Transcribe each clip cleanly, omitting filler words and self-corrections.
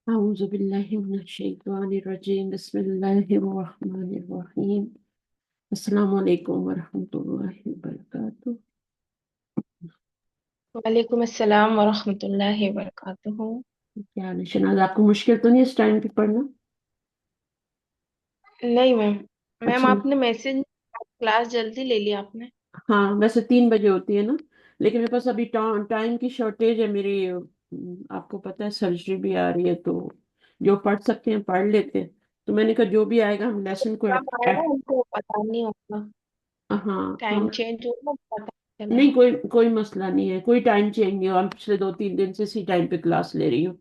أعوذ بالله من الشيطان الرجيم بسم الله الرحمن الرحيم السلام عليكم ورحمة الله وبركاته. वालेकुम अस्सलाम वरहमतुल्लाहि वबरकातुहू। क्या हाल है शनाज, आपको मुश्किल तो नहीं इस टाइम पे पढ़ना? नहीं मैम। मैम अच्छा। आपने मैसेज, क्लास जल्दी ले ली आपने। हाँ, वैसे 3 बजे होती है ना, लेकिन मेरे पास अभी टाइम की शॉर्टेज है मेरी। आपको पता है सर्जरी भी आ रही है, तो जो पढ़ सकते हैं पढ़ लेते हैं। तो मैंने कहा जो भी आएगा हम लेसन को कब आएगा हमको पता नहीं होगा। हाँ टाइम हम। चेंज होगा पता नहीं चला। नहीं, कोई कोई मसला नहीं है, कोई टाइम चेंज नहीं हुआ, हम पिछले 2-3 दिन से इसी टाइम पे क्लास ले रही हूँ।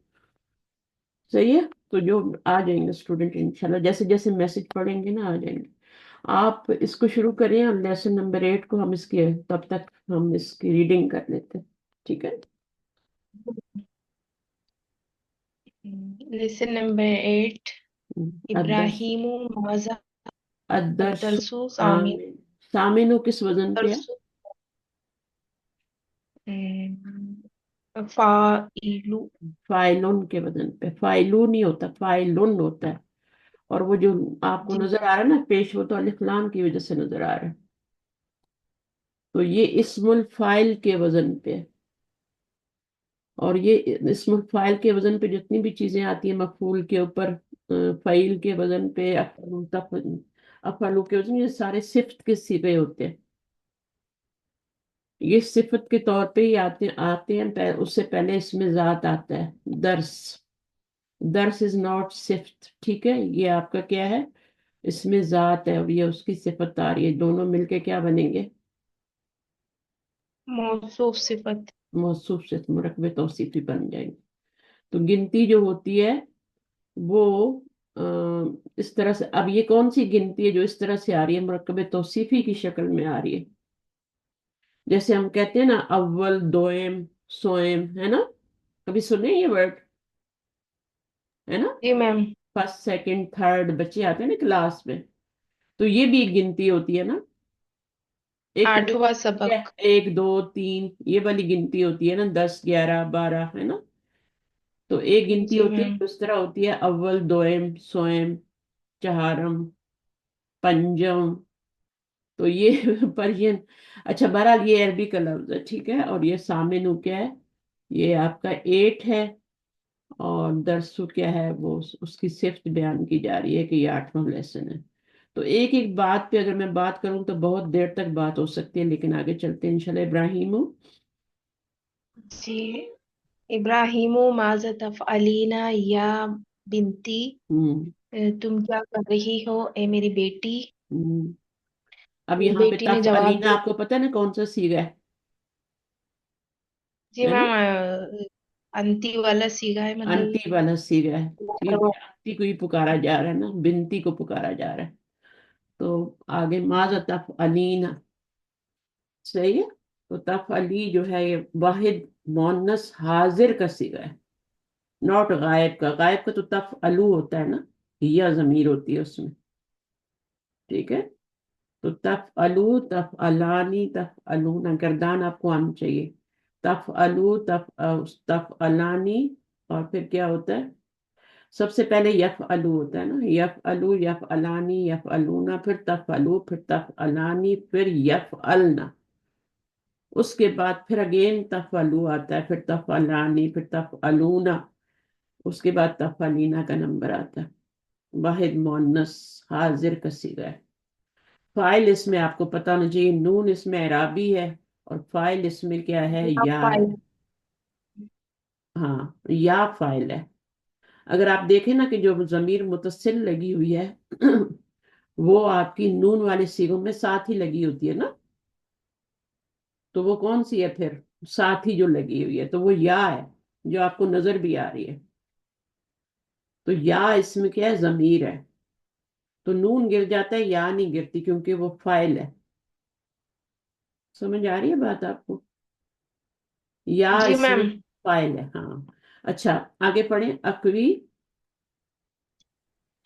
सही है। तो जो आ जाएंगे स्टूडेंट इंशाल्लाह, जैसे जैसे मैसेज पढ़ेंगे ना आ जाएंगे। आप इसको शुरू करें और लेसन नंबर 8 को हम इसके तब तक हम इसकी रीडिंग कर लेते हैं। ठीक है। Lesson number 8। अदर्स इब्राहिम माजा अदर्स अदरसु सामिन सामिनो किस वजन पे है? दरसु फाइलू। फाइलुन के वजन पे। फाइलू नहीं होता, फाइलुन होता है। और वो जो आपको जी। नजर आ रहा है ना पेश, वो तो अलिफ लाम की वजह से नजर आ रहा है। तो ये इस्मुल फाइल के वजन पे है। और ये इस्मुल फाइल के वजन पे जितनी भी चीजें आती है मफूल के ऊपर, फाइल के वजन पे, अफलू के वजन, ये सारे सिफ्त के सिगे होते हैं। ये सिफत के तौर पे ही आते आते हैं, उससे पहले इसमें जात आता है। दर्स। दर्स इज नॉट सिफ्त, ठीक है। ये आपका क्या है? इसमें जात है और ये उसकी सिफत आ रही है, दोनों मिलके क्या बनेंगे? मौसूफ सिफत। मौसूफ से मुरकबे तौसीफी बन जाएंगे। तो गिनती जो होती है वो इस तरह से, अब ये कौन सी गिनती है जो इस तरह से आ रही है, मुरक्कबे तौसीफी की शक्ल में आ रही है? जैसे हम कहते हैं ना अव्वल दोएम सोएम, है ना? कभी सुने ये वर्ड? है ना? जी मैम। फर्स्ट सेकंड थर्ड बच्चे आते हैं ना क्लास में, तो ये भी एक गिनती होती है ना। एक वो 8वां है सबक। 1 2 3, ये वाली गिनती होती है ना, 10 11 12, है ना? तो एक गिनती जी होती है मैम। जो इस तरह होती है, अव्वल दोएम सोएम चहारम पंजम। तो ये पर्शियन। अच्छा, बहरहाल ये अरबी का लफ्ज है, ठीक है। और ये सामिन क्या है? ये आपका 8 है। और दरसु क्या है? वो उसकी सिफ्त बयान की जा रही है कि ये 8वां लेसन है। तो एक एक बात पे अगर मैं बात करूं तो बहुत देर तक बात हो सकती है, लेकिन आगे चलते हैं इंशाल्लाह। इब्राहिम। जी। इब्राहिमो माज़ा तफ़अलीना या बिनती। हम्म तुम क्या कर रही हो ए मेरी बेटी। हम्म। अब मेरी यहाँ पे बेटी ने तफ जवाब अलीना दिया। आपको पता है ना कौन सा सीगा जी है ना? मैम। अंती वाला सीगा है मतलब। अंती वाला सीगा है, क्योंकि अंती को ही पुकारा जा रहा है ना, बिनती को पुकारा जा रहा है। तो आगे माजा तफ अलीना, सही है। तो तफ अली जो है ये वाहिद मोन्नस हाजिर का सीगा है, नॉट गायब का। गायब का तो तफ अलू होता है ना, या जमीर होती है उसमें, ठीक है। तो तफ अलू तफ अलानी तफ अलूना, गर्दान आपको आनी चाहिए। तफ अलू तफ अलानी। और फिर क्या होता है? सबसे पहले यफ अलू होता है ना, यफ अलू यफ अलानी यफ अलूना, फिर तफ अलू फिर तफ अलानी फिर यफ अलना। उसके बाद फिर अगेन तफ अलू आता है, फिर तफ अलानी फिर तफ अलूना। उसके बाद तफ अलीना का नंबर आता है। वाहिद मोन्नस हाजिर का सीगा है। फाइल इसमें आपको पता होना चाहिए, नून इसमें एराबी है। और फाइल इसमें क्या है? या या है। फाइल। हाँ, या फाइल है। अगर आप देखें ना कि जो जमीर मुतसिल लगी हुई है वो आपकी नून वाले सीगों में साथ ही लगी होती है ना, तो वो कौन सी है फिर? साथ ही जो लगी हुई है, तो वो या है, जो आपको नजर भी आ रही है। तो या इसमें क्या है? जमीर है। तो नून गिर जाता है, या नहीं गिरती, क्योंकि वो फाइल है। समझ आ रही है बात आपको? या जी इसमें मैम। फाइल है, हाँ। अच्छा, आगे पढ़ें। अकवी।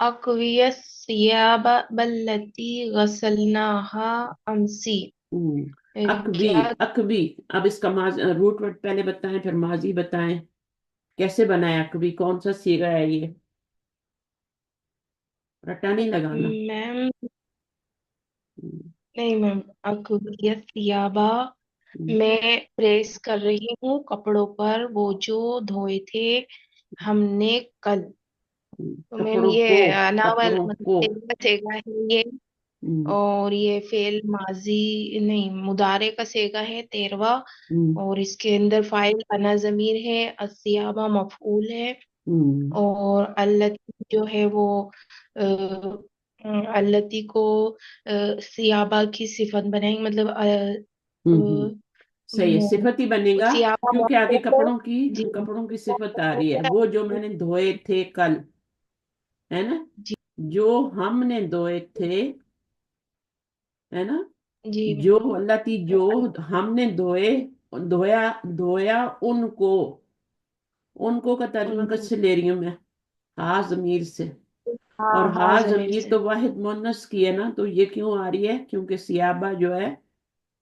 अक्वियस सियाबा बल्लती गसलनाहा अमसी। हम्म, अकवी। क्या। अकवी। अब इसका रूट वर्ड पहले बताएं फिर माजी बताएं। कैसे बनाया कभी, कौन सा सीगा है ये? रट्टा नहीं लगाना। मैम, हम्म, नहीं मैम, अकुबियत सियाबा हम्म, मैं प्रेस कर रही हूँ कपड़ों पर, वो जो धोए थे हमने कल। तो मैम कपड़ों ये को, नावल कपड़ों मतलब को। सेगा सेगा है ये। हम्म, और ये फेल माजी नहीं, मुदारे का सेगा है 13वां। हम्म, और इसके अंदर फाइल अना जमीर है, असियाबा मफऊल है। हम्म, और अल्लती जो है वो अल्लती को सियाबा की सिफत बनाएंगे, मतलब हम्म। सही है, सिफत ही बनेगा। सियाबा क्योंकि आगे मफऊल है। जी। कपड़ों की सिफत आ रही है, वो जो मैंने धोए थे कल, है ना, जी। जो हमने धोए थे, है ना, जी जो अल्लाह की, जो हमने धोए, धोया, धोया उनको, उनको का तर्जुमा उनको। कैसे ले रही हूं मैं? हा जमीर से। हाँ और हाँ, हा जमीर जमीर से। तो वाहिद मुन्नस की है ना, तो ये क्यों आ रही है? क्योंकि सियाबा जो है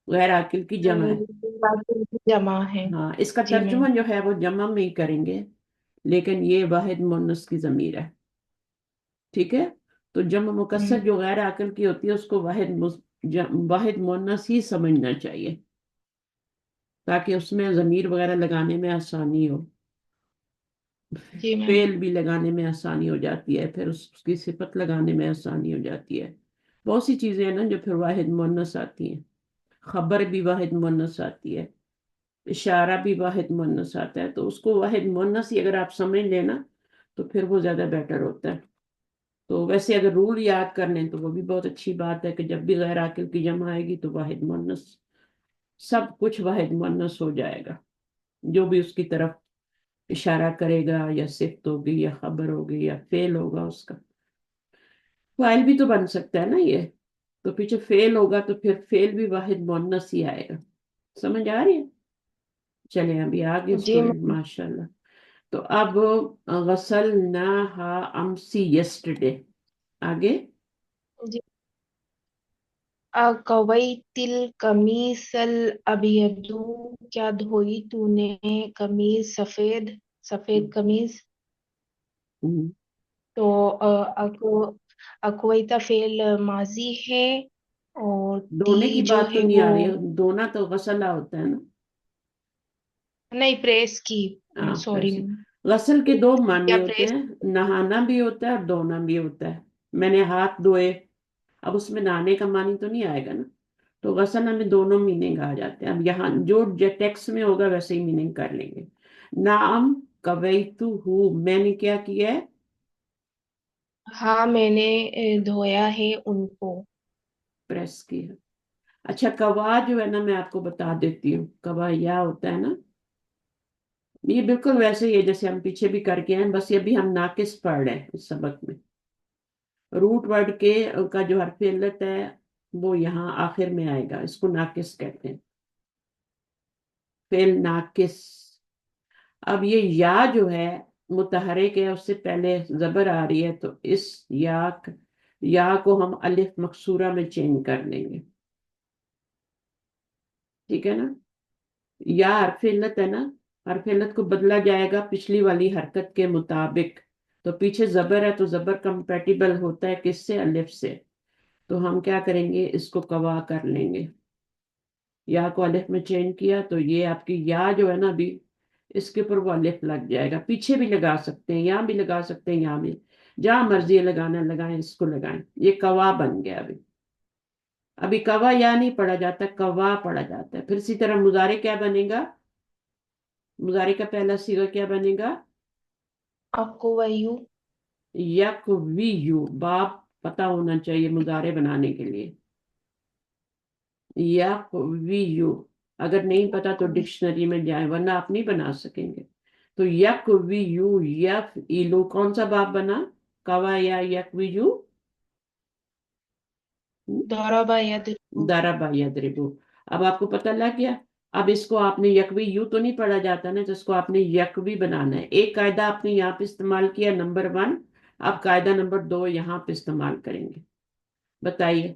गैर आकिल की जमा है। बाकी जमा है। हाँ, इसका जी तर्जुमा मैम। जो है वो जमा में ही करेंगे, लेकिन ये वाहिद मुन्नस की जमीर है। ठीक है। तो जमा मुकस्सर हम्म, जो गैर आकिल की होती है उसको वाहिद मुन्नस ही समझना चाहिए, ताकि उसमें जमीर वगैरह लगाने में आसानी हो, जी मैम। फेल भी लगाने में आसानी हो जाती है, फिर उसकी सिफत लगाने में आसानी हो जाती है। बहुत सी चीजें हैं ना जो फिर वाहिद मुन्नस आती हैं। खबर भी वाहिद मुन्नस आती है, इशारा भी वाहिद मुन्नस आता है, तो उसको वाहिद मुन्नस ही अगर आप समझ लेना तो फिर वो ज्यादा बेटर होता है। तो वैसे अगर रूल याद कर लें तो वो भी बहुत अच्छी बात है कि जब भी गैर आकिल की जमा आएगी तो वाहिद मुन्नस, सब कुछ वाहिद मुन्नस हो जाएगा। जो भी उसकी तरफ इशारा करेगा, या सिफ्त होगी, या खबर होगी, या फेल होगा उसका। फाइल भी तो बन सकता है ना ये, तो पीछे फेल होगा तो फिर फेल भी वाहिद मुन्नस ही आएगा। समझ आ रही है? चले अभी आगे जी स्टूडेंट, मैम। माशाल्लाह। तो अब गसल ना हा अमसी यस्टरडे, आगे। जी। अकवैतिल कमीसल अबियदू, क्या धोई तूने कमीज सफेद, सफेद कमीज। हम्म, तो अकवैता फेल माजी है। और धोने की ती जो बात तो है नहीं वो, आ रही है, धोना तो गसला होता है ना। नहीं प्रेस की, हाँ, सॉरी। वैसे गसल के दो मायने या होते प्रेस। हैं, नहाना भी होता है और धोना भी होता है। मैंने हाथ धोए, अब उसमें नहाने का मानी तो नहीं आएगा ना, तो गसल में दोनों मीनिंग आ जाते हैं। अब यहाँ जो टेक्स्ट में होगा वैसे ही मीनिंग कर लेंगे। नाम कवैतु हूँ, मैंने क्या किया है? हाँ मैंने धोया है उनको। प्रेस किया। अच्छा, कवा जो है ना, मैं आपको बता देती हूँ, कवा या होता है ना, ये बिल्कुल वैसे ही है जैसे हम पीछे भी करके हैं, बस ये भी हम नाकिस पढ़ रहे हैं इस सबक में। रूट वर्ड के का जो हरफ इल्लत है वो यहाँ आखिर में आएगा, इसको नाकिस कहते हैं, फेल नाकिस। अब ये या जो है मुतहरिक है, उससे पहले जबर आ रही है, तो इस या को हम अलिफ मकसूरा में चेंज कर लेंगे। ठीक है ना? या हरफ इल्लत है ना, हरफ इल्लत को बदला जाएगा पिछली वाली हरकत के मुताबिक। तो पीछे जबर है तो जबर कंपेटिबल होता है किससे? अलिफ से। तो हम क्या करेंगे, इसको कवा कर लेंगे। या को अलिफ में चेंज किया तो ये आपकी या जो है ना अभी, इसके ऊपर वो अलिफ लग जाएगा। पीछे भी लगा सकते हैं, यहाँ भी लगा सकते हैं, यहाँ भी, जहां मर्जी लगाना लगाएं, इसको लगाएं। ये कवा बन गया अभी। अभी कवा या नहीं पढ़ा जाता, कवा पढ़ा जाता है। फिर इसी तरह मुजारे क्या बनेगा? मुजारे का पहला सीगा क्या बनेगा? अकवयु। यकवियु। बाप पता होना चाहिए मुजारे बनाने के लिए। यकवियु, अगर नहीं पता तो डिक्शनरी में जाए, वरना आप नहीं बना सकेंगे। तो यकवियु, यफ इलू, कौन सा बाप बना? कवा या यकवियु? दरबा यदरिबु। दरबा यदरिबु। अब आपको पता लग गया। अब इसको आपने यकवी यू तो नहीं पढ़ा जाता ना, तो इसको आपने यकवी बनाना है। एक कायदा आपने यहाँ पे इस्तेमाल किया, नंबर 1। अब कायदा नंबर 2 यहाँ पे इस्तेमाल करेंगे। बताइए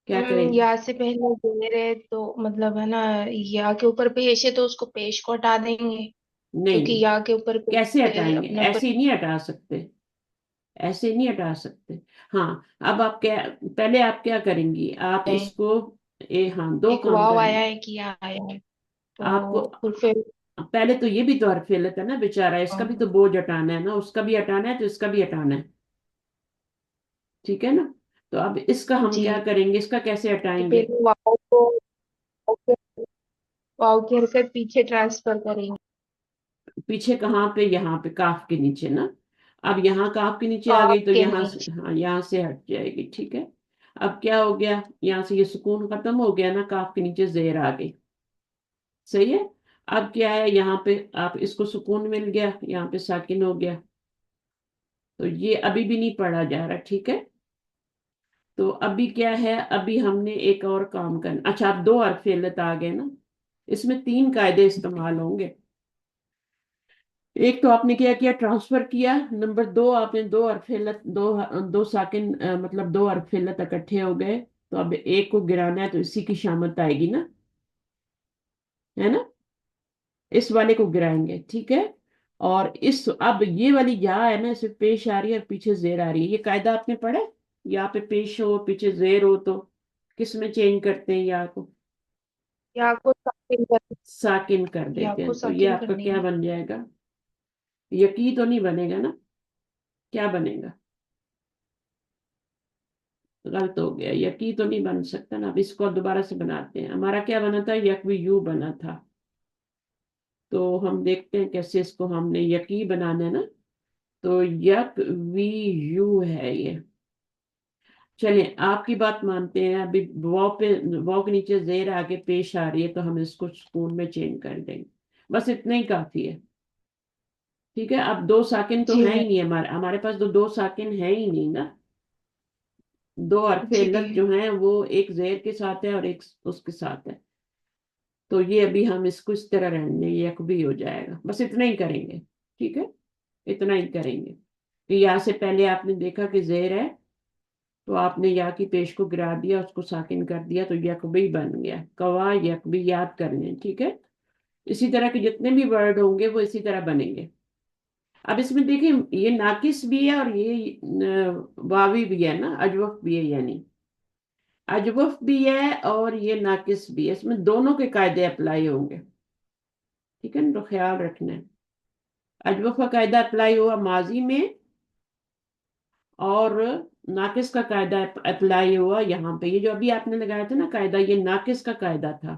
क्या करेंगे? या से पहले जेर है तो मतलब है ना, या के ऊपर पेश है तो उसको पेश को हटा देंगे। नहीं क्योंकि नहीं, या के ऊपर पे कैसे से हटाएंगे, अपना ऐसे ही नहीं हटा सकते, ऐसे नहीं हटा सकते। हाँ, अब आप क्या, पहले आप क्या करेंगी, आप है, इसको, हाँ, दो एक काम वाव आया करेंगे है कि या आया है, आपको। तो फिर पहले तो ये भी तो हरफिलत है ना बेचारा, इसका भी तो अम, बोझ हटाना है ना, उसका भी हटाना है तो इसका भी हटाना है, ठीक है ना। तो अब इसका हम क्या जी, करेंगे, इसका कैसे तो हटाएंगे। फिर वाव को, वाव की हरकत पीछे ट्रांसफर करेंगे, पीछे कहाँ पे, यहाँ पे काफ के नीचे ना। अब यहाँ काफ के नीचे आ काफ गई तो के यहाँ से, नीचे। हाँ यहाँ से हट जाएगी, ठीक है। अब क्या हो गया, यहाँ से ये सुकून खत्म हो गया ना, काफ के नीचे जेर आ गई, सही है। अब क्या है, यहाँ पे आप इसको सुकून मिल गया, यहाँ पे साकिन हो गया, तो ये अभी भी नहीं पढ़ा जा रहा, ठीक है। तो अभी क्या है, अभी हमने एक और काम करना, अच्छा आप दो हरफ इल्लत आ गए ना, इसमें तीन कायदे इस्तेमाल होंगे। एक तो आपने क्या किया, ट्रांसफर किया, नंबर दो आपने दो हरफ इल्लत, दो साकिन, मतलब दो हरफ इल्लत इकट्ठे हो गए, तो अब एक को गिराना है तो इसी की शामत आएगी ना, है ना, इस वाले को गिराएंगे, ठीक है। और इस, अब ये वाली या है ना, इसे पेश आ रही है और पीछे जेर आ रही है, ये कायदा आपने पढ़ा है? यहाँ पे पेश हो पीछे जेर हो तो किस में चेंज करते हैं या को, या को साकिन कर, साकिन कर या देते को हैं, तो ये साकिन आपका करने क्या में। बन जाएगा, यकी तो नहीं बनेगा ना, क्या बनेगा, गलत हो गया, यकी तो नहीं बन सकता ना, अब इसको दोबारा से बनाते हैं, हमारा क्या बना था, यक भी यू बना था, तो हम देखते हैं कैसे इसको हमने यकी बनाना है ना, तो यक वी यू है ये। चलिए आपकी बात मानते हैं, अभी वाव के नीचे जेर आगे पेश आ रही है तो हम इसको सुकून में चेंज कर देंगे, बस इतना ही काफी है, ठीक है। अब दो साकिन तो जी है मैम। ही नहीं, हमारे पास तो दो साकिन है ही नहीं ना, दो हरफ जी इल्लत जो हैं वो एक जेर के साथ है और एक उसके साथ है, तो ये अभी हम इसको इस तरह रहने देंगे, यक भी हो जाएगा, बस इतना ही करेंगे, ठीक है, इतना ही करेंगे कि यहाँ से पहले आपने देखा कि जेर है, तो आपने या की पेश को गिरा दिया, उसको साकिन कर दिया, तो यकबी बन गया, कवा यकबी, याद कर लें, ठीक है। इसी तरह के जितने भी वर्ड होंगे वो इसी तरह बनेंगे। अब इसमें देखिए ये नाकिस भी है और ये वावी भी है ना, अजवफ भी है, यानी अजवफ भी है और ये नाकिस भी है, इसमें दोनों के कायदे अप्लाई होंगे, ठीक है ना, तो ख्याल रखना है। अजवफ का कायदा अप्लाई हुआ माजी में, और नाकिस का कायदा अप्लाई हुआ यहाँ पे, ये जो अभी आपने लगाया था ना कायदा, ये नाकिस का कायदा था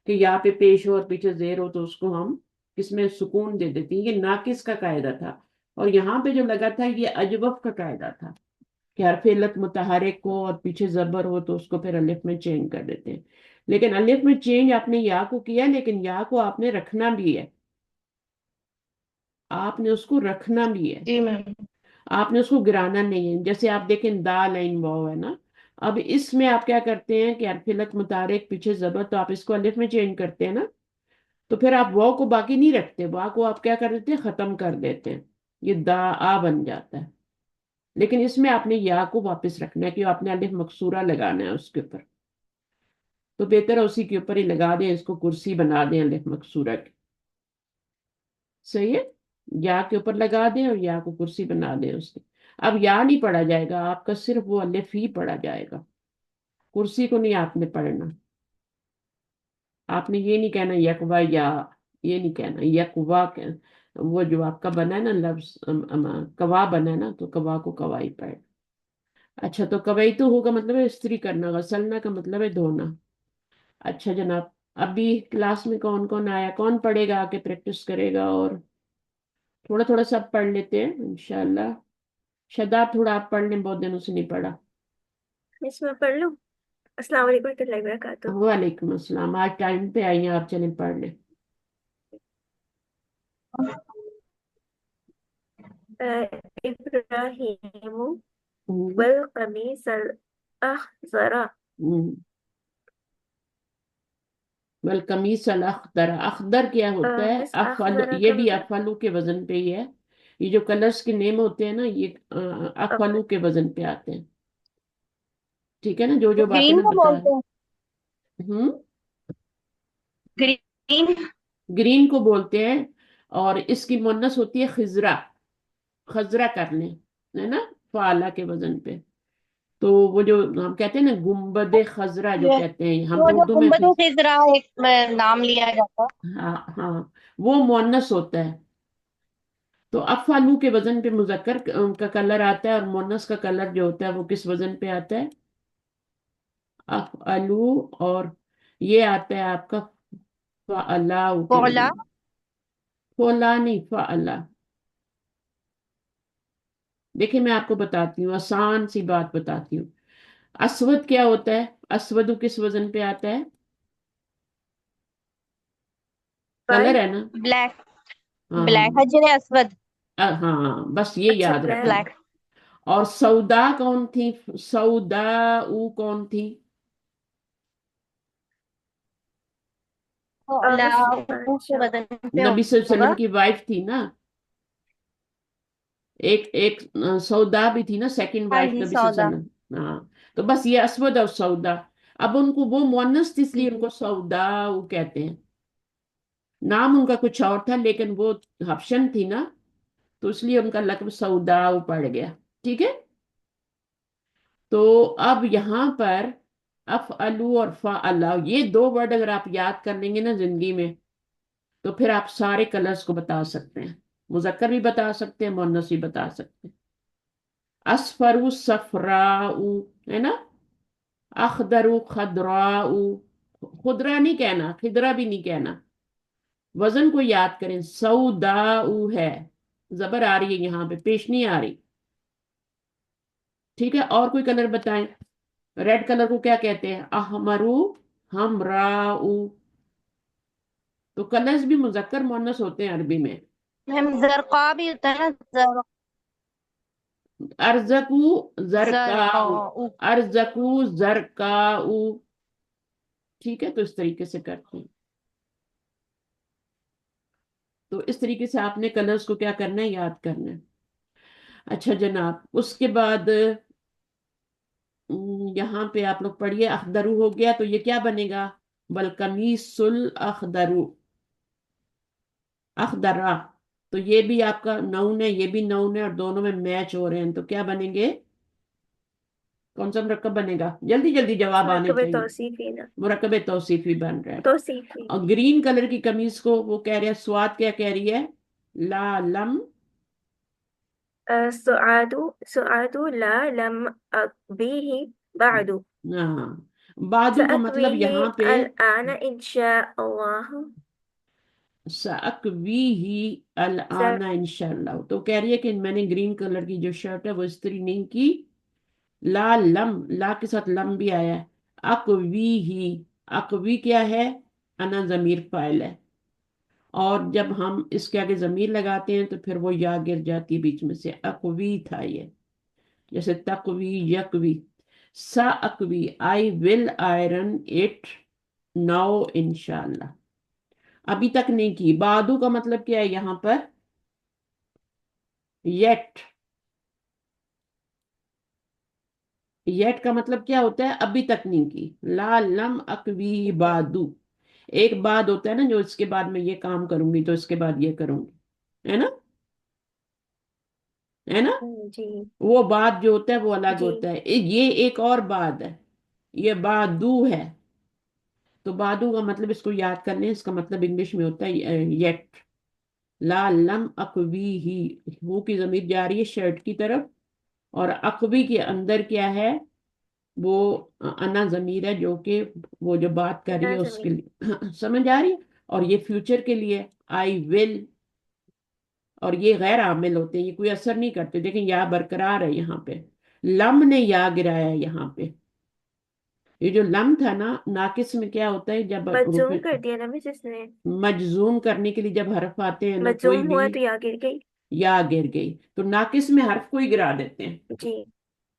कि यहाँ पे पेश हो और पीछे जेर हो तो उसको हम किसमें सुकून दे देते हैं, ये नाकिस का कायदा था। और यहाँ पे जो लगा था ये अजवफ का कायदा था कि हरफ इल्लत मुतहरिक हो और पीछे जबर हो तो उसको फिर अलिफ में चेंज कर देते हैं। लेकिन अलिफ में चेंज आपने या को किया, लेकिन या को आपने रखना भी है, आपने उसको रखना भी है, जी मैम। आपने उसको गिराना नहीं है। जैसे आप देखें दाल लाइन वाव है ना, अब इसमें आप क्या करते हैं कि हरफिलत मुतारिक पीछे जबर, तो आप इसको अलिफ में चेंज करते हैं ना, तो फिर आप वाव को बाकी नहीं रखते, वाव को आप क्या कर देते हैं, खत्म कर देते हैं, ये दा आ बन जाता है। लेकिन इसमें आपने या को वापस रखना है, क्यों, आपने अलिफ मकसूरा लगाना है उसके ऊपर, तो बेहतर है उसी के ऊपर ही लगा दें, इसको कुर्सी बना दें अलिफ मकसूरा की, सही है। या के ऊपर लगा दें और या को कुर्सी बना दें उसकी। अब या नहीं पढ़ा जाएगा आपका, सिर्फ वो अलिफ ही पढ़ा जाएगा, कुर्सी को नहीं आपने पढ़ना। आपने ये नहीं कहना यकवा या, ये नहीं कहना यकवा वो जो आपका बना है ना लफ्ज, कवा बना है ना, तो कवा को कवाई पढ़। अच्छा, तो कवाई तो होगा मतलब है इस्त्री करना, गसलना का मतलब है धोना। अच्छा जनाब, अभी क्लास में कौन कौन आया, कौन पढ़ेगा आके प्रैक्टिस करेगा, और थोड़ा थोड़ा सब पढ़ लेते हैं इंशाल्लाह। शादाब थोड़ा आप पढ़ लें, बहुत दिनों से नहीं पढ़ा। इसमें पढ़ लूँ। अस्सलाम वालेकुम warahmatullahi wabarakatuh। वालेकुम अस्सलाम, आज टाइम पे आई हैं आप, चलें पढ़ लें। इब्राहिम हम्म, वल कमीसल अखज़रा। हम्म। वल कमीस अल अख्दर, अख्दर क्या होता है, मिस अफल, अखज़रा ये का भी मतलब अफलू के वजन पे ही है। ये जो कलर्स के नेम होते हैं ना, ये अब अफलू के वजन पे आते हैं, ठीक है ना, जो जो बातें ग्रीन मैं को बता बोलते रही। हैं, हूँ। ग्रीन। ग्रीन को बोलते हैं, اور اس کی مونس ہوتی ہے خزرہ، خزرہ کر لیں، ہے نا، فعلہ کے وزن پہ. تو وہ جو ہم کہتے ہیں نا گنبد خزرہ جو یہ کہتے ہیں، ہم وہ تو جو اردو میں گنبد خضرا ایک نام لیا جاتا ہے. ہاں ہاں، وہ مونس ہوتا ہے. تو افعلو کے وزن پہ مذکر کا کلر آتا ہے، اور مونس کا کلر جو ہوتا ہے وہ کس وزن پہ آتا ہے؟ افعلو. اور یہ آتا ہے آپ کا فعلاؤ کے فعلا. وزن، فولا نہیں، فعلا. دیکھیں میں آپ کو بتاتی ہوں، آسان سی بات بتاتی ہوں. اسود کیا ہوتا ہے؟ اسود کس وزن پہ آتا ہے؟ کلر پر ہے نا. بلیک. ہاں بلیک حجر اسود. ہاں، بس یہ اچھا یاد رکھنا. بلیک. بلیک. اور سودا کون تھی؟ سودا کون تھی؟ فعلا کے اچھا. وزن پہ نبی صلی اللہ علیہ ہوگا. وسلم کی وائف تھی نا. ایک ایک سودا بھی تھی نا، سیکنڈ ہاں وائف جی، نبی صلی اللہ سودا. علیہ وسلم. ہاں. تو بس یہ اسود اور سودا. اب ان کو وہ مونس تھی، اس لیے ان کو سودا کہتے ہیں. نام ان کا کچھ اور تھا، لیکن وہ حبشن تھی نا، تو اس لیے ان کا لقب سودا پڑ گیا. ٹھیک ہے. تو اب یہاں پر افعلو اور فعلا، یہ دو ورڈ اگر آپ یاد کر لیں گے نا زندگی میں، تو پھر آپ سارے کلرز کو بتا سکتے ہیں. مذکر بھی بتا سکتے ہیں، مؤنث بھی بتا سکتے ہیں. اصفر صفراء، ہے نا. اخضر خضراء، خضرا نہیں کہنا، خضرا بھی نہیں کہنا. وزن کو یاد کریں، سوداء ہے، زبر آ رہی ہے یہاں پہ، پیش نہیں آ رہی. ٹھیک ہے. اور کوئی کلر بتائیں. ریڈ کلر کو کیا کہتے ہیں؟ احمرو، ہمراء. تو کلرز بھی مذکر مؤنث ہوتے ہیں عربی میں. میم زرقاء بھی ہوتا ہے نا. ارزقو زرکاؤ، زرقاء. ارزقو زرکاؤ. ٹھیک ہے. تو اس طریقے سے کرتے ہیں. تو اس طریقے سے آپ نے کلرز کو کیا کرنا ہے؟ یاد کرنا ہے. اچھا جناب، اس کے بعد یہاں پہ آپ لوگ پڑھیے. اخدرو ہو گیا، تو یہ کیا بنے گا؟ بالقمیص الاخضر، اخضرا. تو یہ بھی آپ کا نون ہے، یہ بھی نون ہے، اور دونوں میں میچ ہو رہے ہیں، تو کیا بنیں گے؟ کون سا مرکب بنے گا؟ جلدی جلدی جواب آنے مرکب چاہیے. توصیفی نا. مرکب توصیفی بن رہا ہے. توصیفی. اور گرین کلر کی قمیص کو وہ کہہ رہے ہیں، سواد کیا کہہ رہی ہے؟ لا لم. سعاد لا لم أكبيه بعد. ہاں، بادو کا مطلب یہاں سأكويه پہ الآن إن شاء الله. سأکویہ س... الآن انشاءاللہ. تو کہہ رہی ہے کہ میں نے گرین کلر کی جو شرٹ ہے وہ استری نہیں کی. لا لم، لا کے ساتھ لم بھی آیا ہے. اکویہ، اکوی کیا ہے؟ انا ضمیر فاعل ہے. اور جب ہم اس کے آگے ضمیر لگاتے ہیں تو پھر وہ یا گر جاتی ہے بیچ میں سے. اکوی تھا یہ، جیسے تقوی، یکوی. سا اکوی، آئی ول آئرن اٹ ناؤ انشاءاللہ. ابھی تک نہیں کی. بادو کا مطلب کیا ہے یہاں پر؟ یٹ. یٹ کا مطلب کیا ہوتا ہے؟ ابھی تک نہیں کی. لا لم اکوی بادو. ایک بعد ہوتا ہے نا، جو اس کے بعد میں یہ کام کروں گی تو اس کے بعد یہ کروں گی، ہے نا، ہے نا. جی وہ بعد جو ہوتا ہے وہ الگ جی. ہوتا ہے. یہ ایک اور بعد ہے، یہ بادو ہے. تو بادو کا مطلب اس کو یاد کر لیں، اس کا مطلب انگلش میں ہوتا ہے یٹ. لا لم اکوی ہی، وہ کی ضمیر جا رہی ہے شرٹ کی طرف، اور اکوی کے اندر کیا ہے؟ وہ انا ضمیر ہے، جو کہ وہ جو بات کر رہی ہے اس کے لازمی. لیے. سمجھ آ رہی ہے. اور یہ فیوچر کے لیے آئی ول. اور یہ غیر عامل ہوتے ہیں، یہ کوئی اثر نہیں کرتے. دیکھیں یا برقرار ہے یہاں پہ. لم نے یا گرایا ہے یہاں پہ. یہ جو لم تھا نا، ناقص میں کیا ہوتا ہے؟ جب مجزوم کر دیا نا میں جس نے. مجزوم کرنے کے لیے جب حرف آتے ہیں نا کوئی مجزوم بھی، ہوا تو یا گر گئی. یا گر گئی، تو ناقص میں حرف کو ہی گرا دیتے ہیں. جی.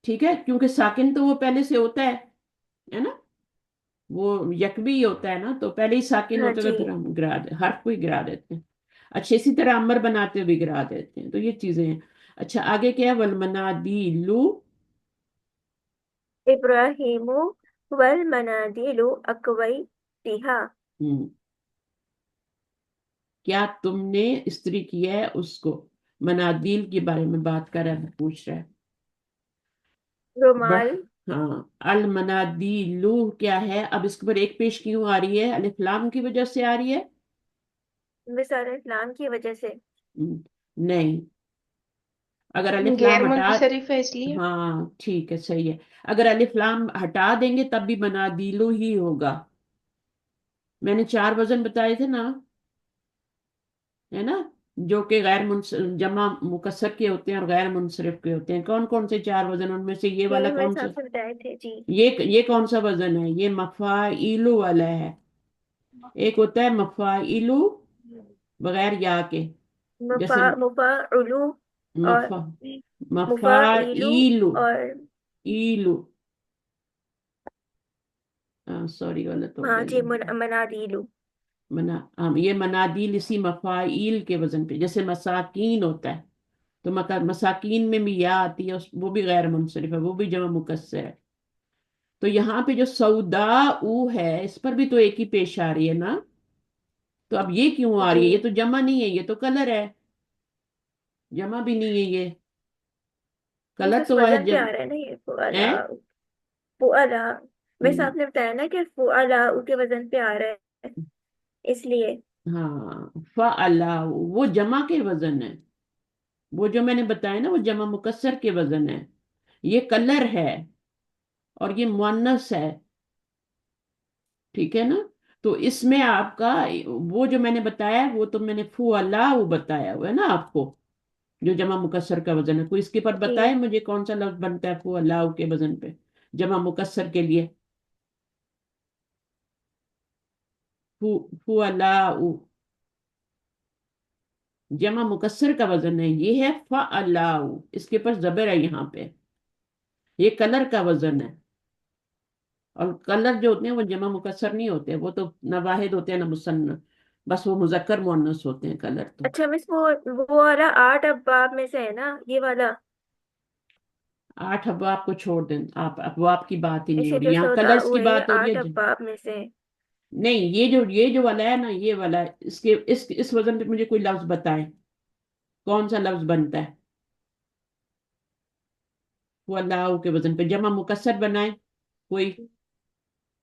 ٹھیک ہے. کیونکہ ساکن تو وہ پہلے سے ہوتا ہے نا، وہ یکبی ہی ہوتا ہے نا، تو پہلے ہی ساکن ہاں ہوتا ہے جی. تو پھر ہم حرف کو ہی گرا دیتے ہیں. اچھا، اسی طرح امر بناتے ہوئے بھی گرا دیتے ہیں. تو یہ چیزیں ہیں. اچھا آگے کیا ہے؟ والمنادیلو. إبراهيم والمناديل أكويتها. ہم، کیا تم نے استری کیا ہے اس کو. منادیل کے بارے میں بات کر رہا ہے, پوچھ رہا ہے. رومال. ہاں, المنادیلو کیا ہے. اب اس کے اوپر ایک پیش کیوں آ رہی ہے؟ الف لام کی وجہ سے آ رہی ہے؟ مثال اسلام کی وجہ سے. نہیں, اگر الف غیر لام ہٹا, منصرف ہے اس لیے. ہاں ٹھیک ہے, صحیح ہے. اگر الف لام ہٹا دیں گے تب بھی منادیلو ہی ہوگا. میں نے 4 وزن بتائے تھے نا, ہے نا, جو کہ جمع مکسر کے ہوتے ہیں اور غیر منصرف کے ہوتے ہیں. کون کون سے 4 وزن؟ ان میں سے یہ والا یہ ہمارے کون سا؟ صاحب سے بتائے تھے جی. یہ کون سا وزن ہے؟ یہ مفاعیلو والا ہے. ایک ہوتا ہے مفاعیلو بغیر یا کے, جیسے مفاعلو اور مفا مفاعیلو مفاعیلو اور ایلو, سوری غلط ہو ہاں گیا جی یہ. منادیلو. یہ منادیل اسی مفاعیل کے وزن پہ, جیسے مساکین ہوتا ہے تو مساکین میں بھی یا آتی ہے, وہ بھی غیر منصرف ہے, وہ بھی جمع مکسر ہے. تو یہاں پہ جو سودا او ہے, اس پر بھی تو ایک ہی پیش آ رہی ہے نا. تو اب یہ کیوں آ رہی ہے؟ جی یہ تو جمع نہیں ہے, یہ تو کلر ہے. جمع بھی نہیں ہے یہ, یہ کلر تو اس تو واحد وزن پہ آ رہا ہے نا, یہ فعلا. فعلا ویسے آپ نے بتایا نا کہ فعلا کے وزن پہ آ رہا ہے اس لیے. ہاں, فعلا وہ جمع کے وزن ہے. وہ جو میں نے بتایا نا وہ جمع مکسر کے وزن ہے. یہ کلر ہے اور یہ مؤنث ہے, ٹھیک ہے نا. تو اس میں آپ کا وہ جو میں نے بتایا وہ تو میں نے فعلا وہ بتایا ہوا ہے نا آپ کو, جو جمع مکسر کا وزن ہے. کوئی اس کے پر جی بتائے مجھے کون سا لفظ بنتا ہے فعلا کے وزن پہ جمع مکسر کے لیے؟ فعلا جمع مکسر کا وزن ہے, یہ ہے فعلا. اس کے پر زبر ہے یہاں پہ. یہ کلر کا وزن ہے, اور کلر جو ہوتے ہیں وہ جمع مکسر نہیں ہوتے, وہ تو نہ واحد ہوتے ہیں نہ مثنى, بس وہ مذکر مؤنث ہوتے ہیں کلر تو. اچھا مس, وہ والا 8 ابواب میں سے ہے نا یہ والا. 8 ابواب کو چھوڑ دیں آپ, ابواب کی بات ہی نہیں ہو اسے رہی جو یہاں, سودا کلرز کی ہے یہ بات ہو رہی 8 ہے. ابواب میں سے. نہیں, یہ جو والا ہے نا, یہ والا ہے, اس وزن پہ مجھے کوئی لفظ بتائے, کون سا لفظ بنتا ہے وہ اللہ کے وزن پہ جمع مکسر بنائے کوئی.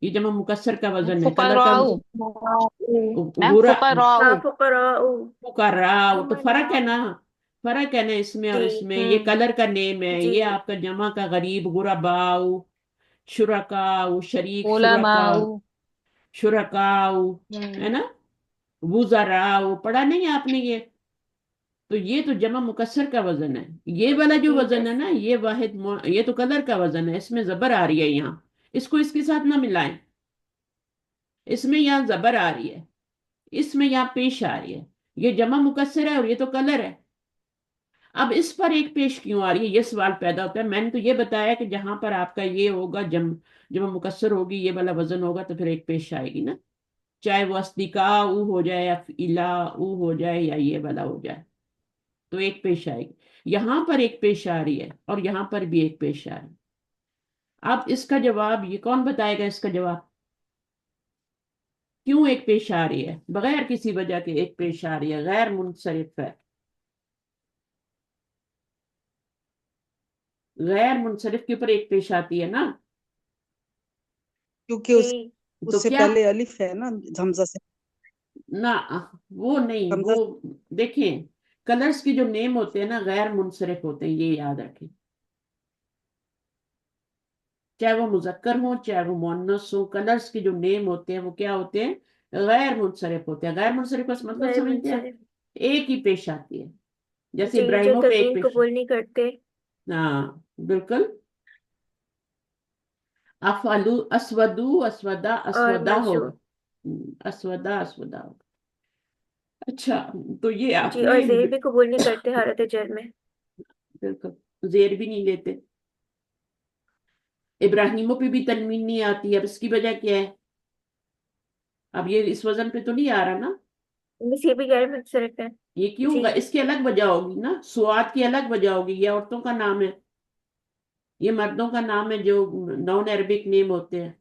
یہ جمع مکسر کا وزن ہے, کلر کا فقراء. گورا ہاں فقراء. فقراء. پکارا. تو فرق ہے نا, فرق ہے نا اس میں اور جی اس میں. یہ کلر کا نیم ہے, جی یہ آپ کا جمع کا غریب غرباء, شرکاء شریک, شرکاء علماء. شرکاء, ہے نا, وزراء. پڑھا نہیں آپ نے یہ؟ تو یہ تو جمع مکسر کا وزن ہے. یہ والا جو جی وزن ہے بس. نا, یہ یہ تو کلر کا وزن ہے, اس میں زبر آ رہی ہے یہاں. اس کو اس کے ساتھ نہ ملائیں, اس میں یہاں زبر آ رہی ہے, اس میں یہاں پیش آ رہی ہے. یہ جمع مکسر ہے اور یہ تو کلر ہے. اب اس پر ایک پیش کیوں آ رہی ہے, یہ سوال پیدا ہوتا ہے. میں نے تو یہ بتایا کہ جہاں پر آپ کا یہ ہوگا جمع مکسر ہوگی, یہ والا وزن ہوگا, تو پھر ایک پیش آئے گی نا, چاہے وہ اصدقاء ہو جائے یا فعلا ہو جائے یا یہ والا ہو جائے, تو ایک پیش آئے گی. یہاں پر ایک پیش آ رہی ہے اور یہاں پر بھی ایک پیش آ رہی ہے. اب اس کا جواب یہ کون بتائے گا؟ اس کا جواب کیوں ایک پیش آ رہی ہے بغیر کسی وجہ کے؟ ایک پیش آ رہی ہے, غیر منصرف ہے. غیر منصرف کے اوپر ایک پیش آتی ہے نا, کیونکہ جی تو اس سے کیا پہلے الف ہے نا, حمزہ سے. نہ, وہ نہیں, وہ حمزہ دیکھیں کلرز کے جو نیم ہوتے ہیں نا غیر منصرف ہوتے ہیں, یہ یاد رکھیں. چاہے وہ مذکر ہوں چاہے وہ مؤنث ہو, کلرز کے جو نیم ہوتے ہیں وہ کیا ہوتے ہیں؟ غیر منصرف ہوتے ہیں. غیر منصرف کا مطلب غیر سمجھتے ہیں؟ منصرف. ایک ہی پیش آتی ہے, جیسے جی جو ابراہیموں پہ ایک تدوین پیش. قبول نہیں کرتے. ہاں بالکل. افعلو, اسودو, اسودا, اور اسودا مجرور. ہوگا, اسودا, اسودا ہوگا. اچھا, تو یہ آپ جی نے اور زیر بھی قبول نہیں کرتے حالت جر میں. بالکل زیر بھی نہیں لیتے. ابراہیموں پہ بھی تنوین نہیں آتی. اب اس کی وجہ کیا ہے؟ اب یہ اس وزن پہ تو نہیں آ رہا نا, بس یہ بھی غیر منصرف ہے. یہ کیوں جی گا؟ اس کی الگ وجہ ہوگی نا, سواد کی الگ وجہ ہوگی. یہ عورتوں کا نام ہے, یہ مردوں کا نام ہے جو نان عربک نیم ہوتے ہیں,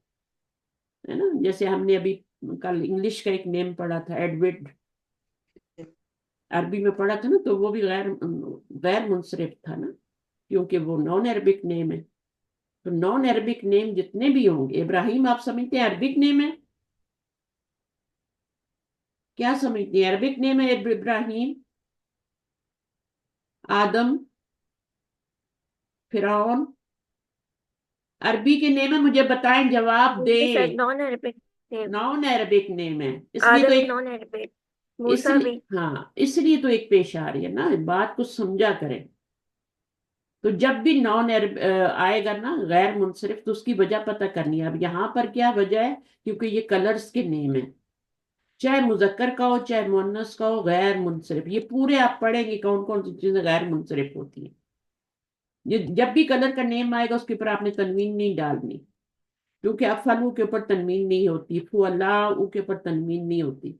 ہے نا. جیسے ہم نے ابھی کل انگلش کا ایک نیم پڑھا تھا, ایڈورڈ, عربی میں پڑھا تھا نا، تو وہ بھی غیر منصرف تھا نا، کیونکہ وہ نان عربک نیم ہے. تو نان عربک نیم جتنے بھی ہوں گے، ابراہیم آپ سمجھتے ہیں عربک نیم ہے؟ کیا سمجھتے ہیں عربک نیم ہے ابراہیم؟ آدم، فرعون عربی کے نیم ہے؟ مجھے بتائیں، جواب یہ سر دیں. نان عربک نیم. نان عربک نیم ہے، اس لیے تو آدم ایک نان عربک. اس موسیٰ لیے بھی. ہاں اس لیے تو ایک پیش آ رہی ہے نا، بات کو سمجھا کریں. تو جب بھی نان عرب آئے گا نا غیر منصرف، تو اس کی وجہ پتہ کرنی ہے. اب یہاں پر کیا وجہ ہے؟ کیونکہ یہ کلرز کے نیم ہیں، چاہے مذکر کا ہو چاہے مؤنث کا ہو، غیر منصرف. یہ پورے آپ پڑھیں گے کون کون سی چیزیں غیر منصرف ہوتی ہیں. جب بھی کلر کا نیم آئے گا اس کے اوپر آپ نے تنوین نہیں ڈالنی، کیونکہ افعلوا کے اوپر تنوین نہیں ہوتی، فعلاء کے اوپر تنوین نہیں ہوتی.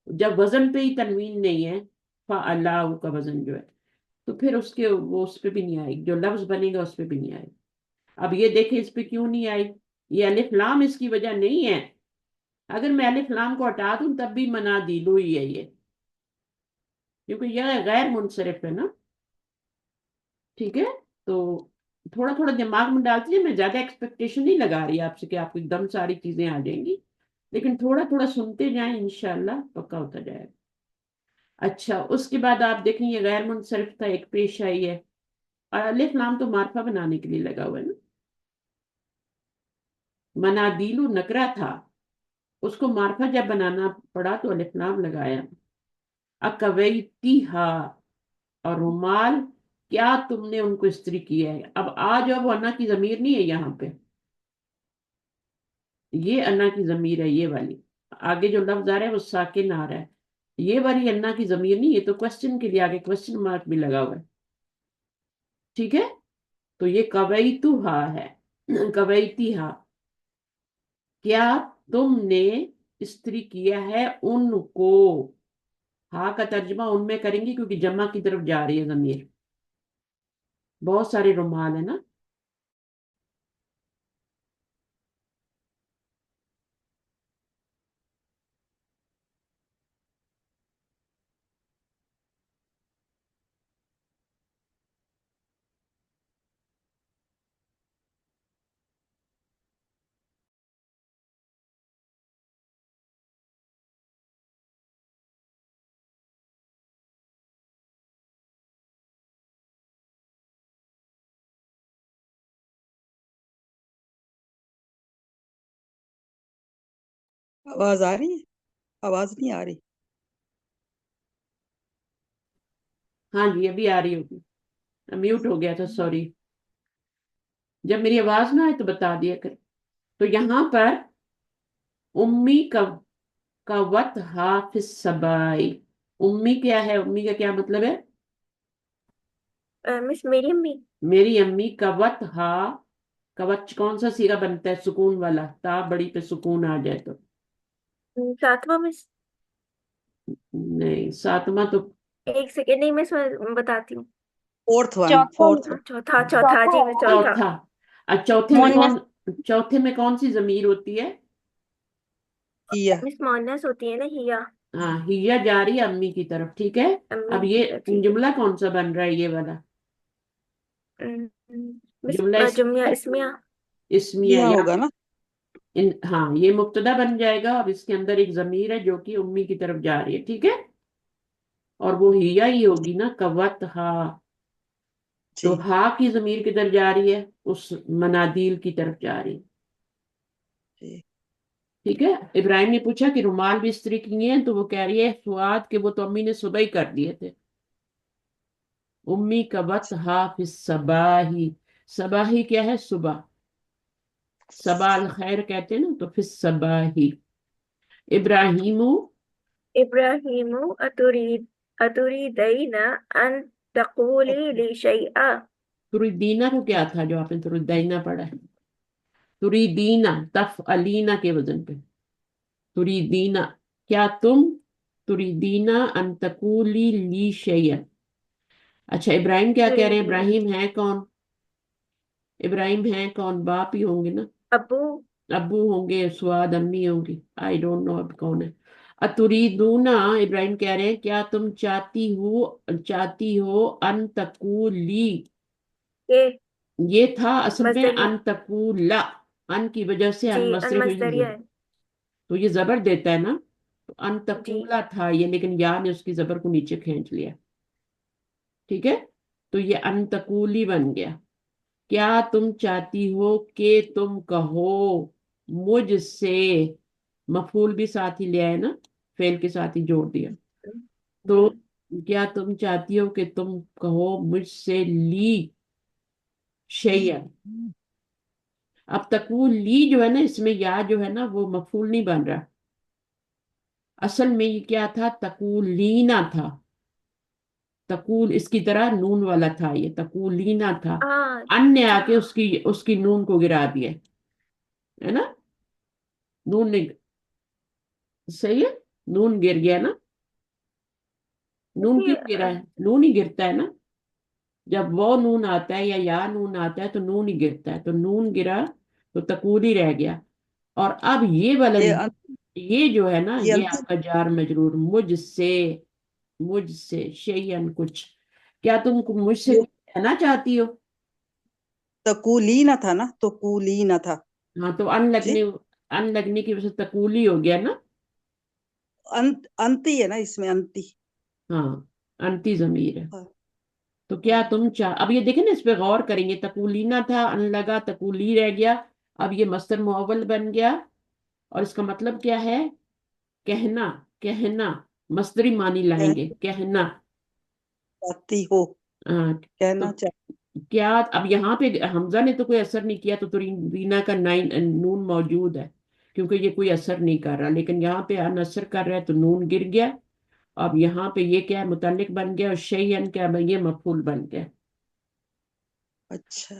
جب وزن پہ ہی تنوین نہیں ہے، فعلاء کا وزن جو ہے، تو پھر وہ اس پہ بھی نہیں آئے گی، جو لفظ بنے گا اس پہ بھی نہیں آئے گی. اب یہ دیکھیں اس پہ کیوں نہیں آئی. یہ الف لام اس کی وجہ نہیں ہے. اگر میں الف لام کو ہٹا دوں تب بھی منادیلو ہی ہے یہ، کیونکہ یہ غیر منصرف ہے نا. ٹھیک ہے، تو تھوڑا تھوڑا دماغ میں ڈالتی ہے. میں زیادہ ایکسپیکٹیشن نہیں لگا رہی آپ سے کہ آپ کو ایک دم ساری چیزیں آ جائیں گی، لیکن تھوڑا تھوڑا سنتے جائیں، انشاءاللہ پکا ہوتا جائے گا. اچھا، اس کے بعد آپ دیکھیں یہ غیر منصرف تھا، ایک پیش آئی ہے. اور الف لام تو معرفہ بنانے کے لیے لگا ہوا ہے نا. منادیل نکرا تھا، اس کو معرفہ جب بنانا پڑا تو الف لام لگایا. اکویتیہا، اور رومال، کیا تم نے ان کو استری کیا ہے. اب جو اب انا کی ضمیر نہیں ہے یہاں پہ، یہ انا کی ضمیر ہے. یہ والی آگے جو لفظ آ رہا ہے وہ ساکن آ رہا ہے، یہ والی انا کی ضمیر نہیں. یہ تو کوشچن کے لیے آگے کوشچن مارک بھی لگا ہوا ہے. ٹھیک ہے، تو یہ کویتوہا ہے. کویتیہا، کیا تم نے استری کیا ہے ان کو. ہاں کا ترجمہ ان میں کریں گی کیونکہ جمع کی طرف جا رہی ہے ضمیر. بہت سارے رومال ہیں نا. آواز آ رہی ہے؟ آواز نہیں آ رہی. ہاں جی ابھی آ رہی ہوگی، میوٹ ہو گیا تھا، سوری. جب میری آواز نہ آئے تو بتا دیا کر. تو یہاں پر امی کا وت حافظ سبائی. امی کیا ہے؟ امی کا کیا مطلب ہے؟ مس میری امی. میری امی کا وت کوچ کون سا سیگا بنتا ہے؟ سکون والا، تا بڑی پہ سکون آ جائے تو. ساتواں مس. نہیں، ساتواں تو ایک سیکنڈ، نہیں میں بتاتی ہوں. فورتھ ون، چوتھا فورتھ ون. چوتھا جی میں چوتھا. چوتھا. مونس. چوتھے میں کون سی ضمیر ہوتی ہے؟ کیا. مس مونس ہوتی ہے نا، ہیا. ہاں، ہیا جا رہی ہے امی کی طرف. ٹھیک ہے، امی اب کی یہ طرف، ٹھیک ہے. جملہ کون سا بن رہا ہے یہ والا؟ مس جملہ جملہ اسمیہ. اسمیہ کیا یا ہوگا نا. ہاں یہ مبتدا بن جائے گا، اور اس کے اندر ایک ضمیر ہے جو کہ امی کی طرف جا رہی ہے. ٹھیک ہے، اور وہ ہیا ہی ہوگی نا، کوت ہا. تو جی ہا کی ضمیر کدھر جا رہی ہے؟ اس منادیل کی طرف جا رہی ہے. جی. ٹھیک ہے. ابراہیم نے پوچھا کہ رومال بھی استری کیے ہیں، تو وہ کہہ رہی ہے فؤاد کہ وہ تو امی نے صبح ہی کر دیے تھے. امی کا وت فی الصباحی. صباحی کیا ہے؟ صبح. صباح الخیر کہتے ہیں نا، تو فی الصباحی. ابراہیم، ابراہیم اتریدین ان تقولی لی شیئا. تریدینا کو کیا تھا جو آپ نے تریدینا پڑھا ہے؟ تریدینا تفعلینا کے وزن پہ. تریدینا، کیا تم تریدینا ان تقولی لی شیئا. اچھا، ابراہیم کیا کہہ رہے ہیں؟ تریدین. ابراہیم ہے کون؟ ابراہیم ہے کون؟ باپ ہی ہوں گے نا. ابو. ابو ہوں گے، سواد امی ہوں گی، آئی ڈونٹ نو اب کون ہے. अतुरीदूना, इब्राहिम कह रहे हैं क्या तुम चाहती हो अन तकूली, के ये था असल में मजदरिया। अन तकूला, अन की वजह से जी अन मसरे हुई अलमस्तरिया है। तो ये जबर देता है ना, तो अन जी तकूला था ये, लेकिन या ने उसकी जबर को नीचे खींच लिया, ठीक है, तो ये अन तकूली बन गया। क्या तुम चाहती हो कि तुम कहो मुझसे, मफूल भी साथ ही लिया है ना, फेल के साथ ही जोड़ दिया, तो जी। क्या तुम चाहती हो कि तुम कहो मुझसे ली शेयन। अब तकूल ली जो है ना, इसमें या जो है ना वो मफूल नहीं बन रहा, असल में ये क्या था, तकूलीना था, तकूल इसकी तरह नून वाला था, ये तकूलीना था, अन्य आके अच्छा उसकी उसकी नून को गिरा दिया, है ना, नून ने, सही है, नून गिर गया ना, नून ये क्यों गिरा है, नून ही गिरता है ना, जब वो नून आता है या नून आता है तो नून ही गिरता है, तो नून गिरा तो तकूल ही रह गया। और अब ये वाला, ये ये जो है ना ये ये अंतिम आपका जार मजरूर, मुझसे, मुझसे शेयन कुछ, क्या तुम मुझसे ये कुछ कहना चाहती हो। तकूलीना था ना, तो कूलीना था। हाँ तो जी, अन लगने की वजह से तकूली हो गया ना। अंती है ना इसमें, अंती। हाँ, अंती जमीर है। हाँ, तो क्या हाँ। तुम चाह, अब ये देखें ना, इस पे गौर करेंगे, तकूलीना था, अन लगा, तकूली रह गया, अब ये मस्दर मुअव्वल बन गया, और इसका मतलब क्या है, कहना, कहना, मस्दरी मानी कहना लाएंगे, कहना। चाहती हो, हाँ, तो कहना चाह क्या, अब यहाँ पे हमजा ने तो कोई असर नहीं किया, तो रीना का नाइन नून मौजूद है, क्योंकि ये कोई असर नहीं कर रहा, लेकिन यहाँ पे अन असर कर रहा है तो नून गिर गया। अब यहाँ पे ये क्या है, मुतल्लिक बन गया, और शैयन क्या बन गया, मफूल बन गया। अच्छा।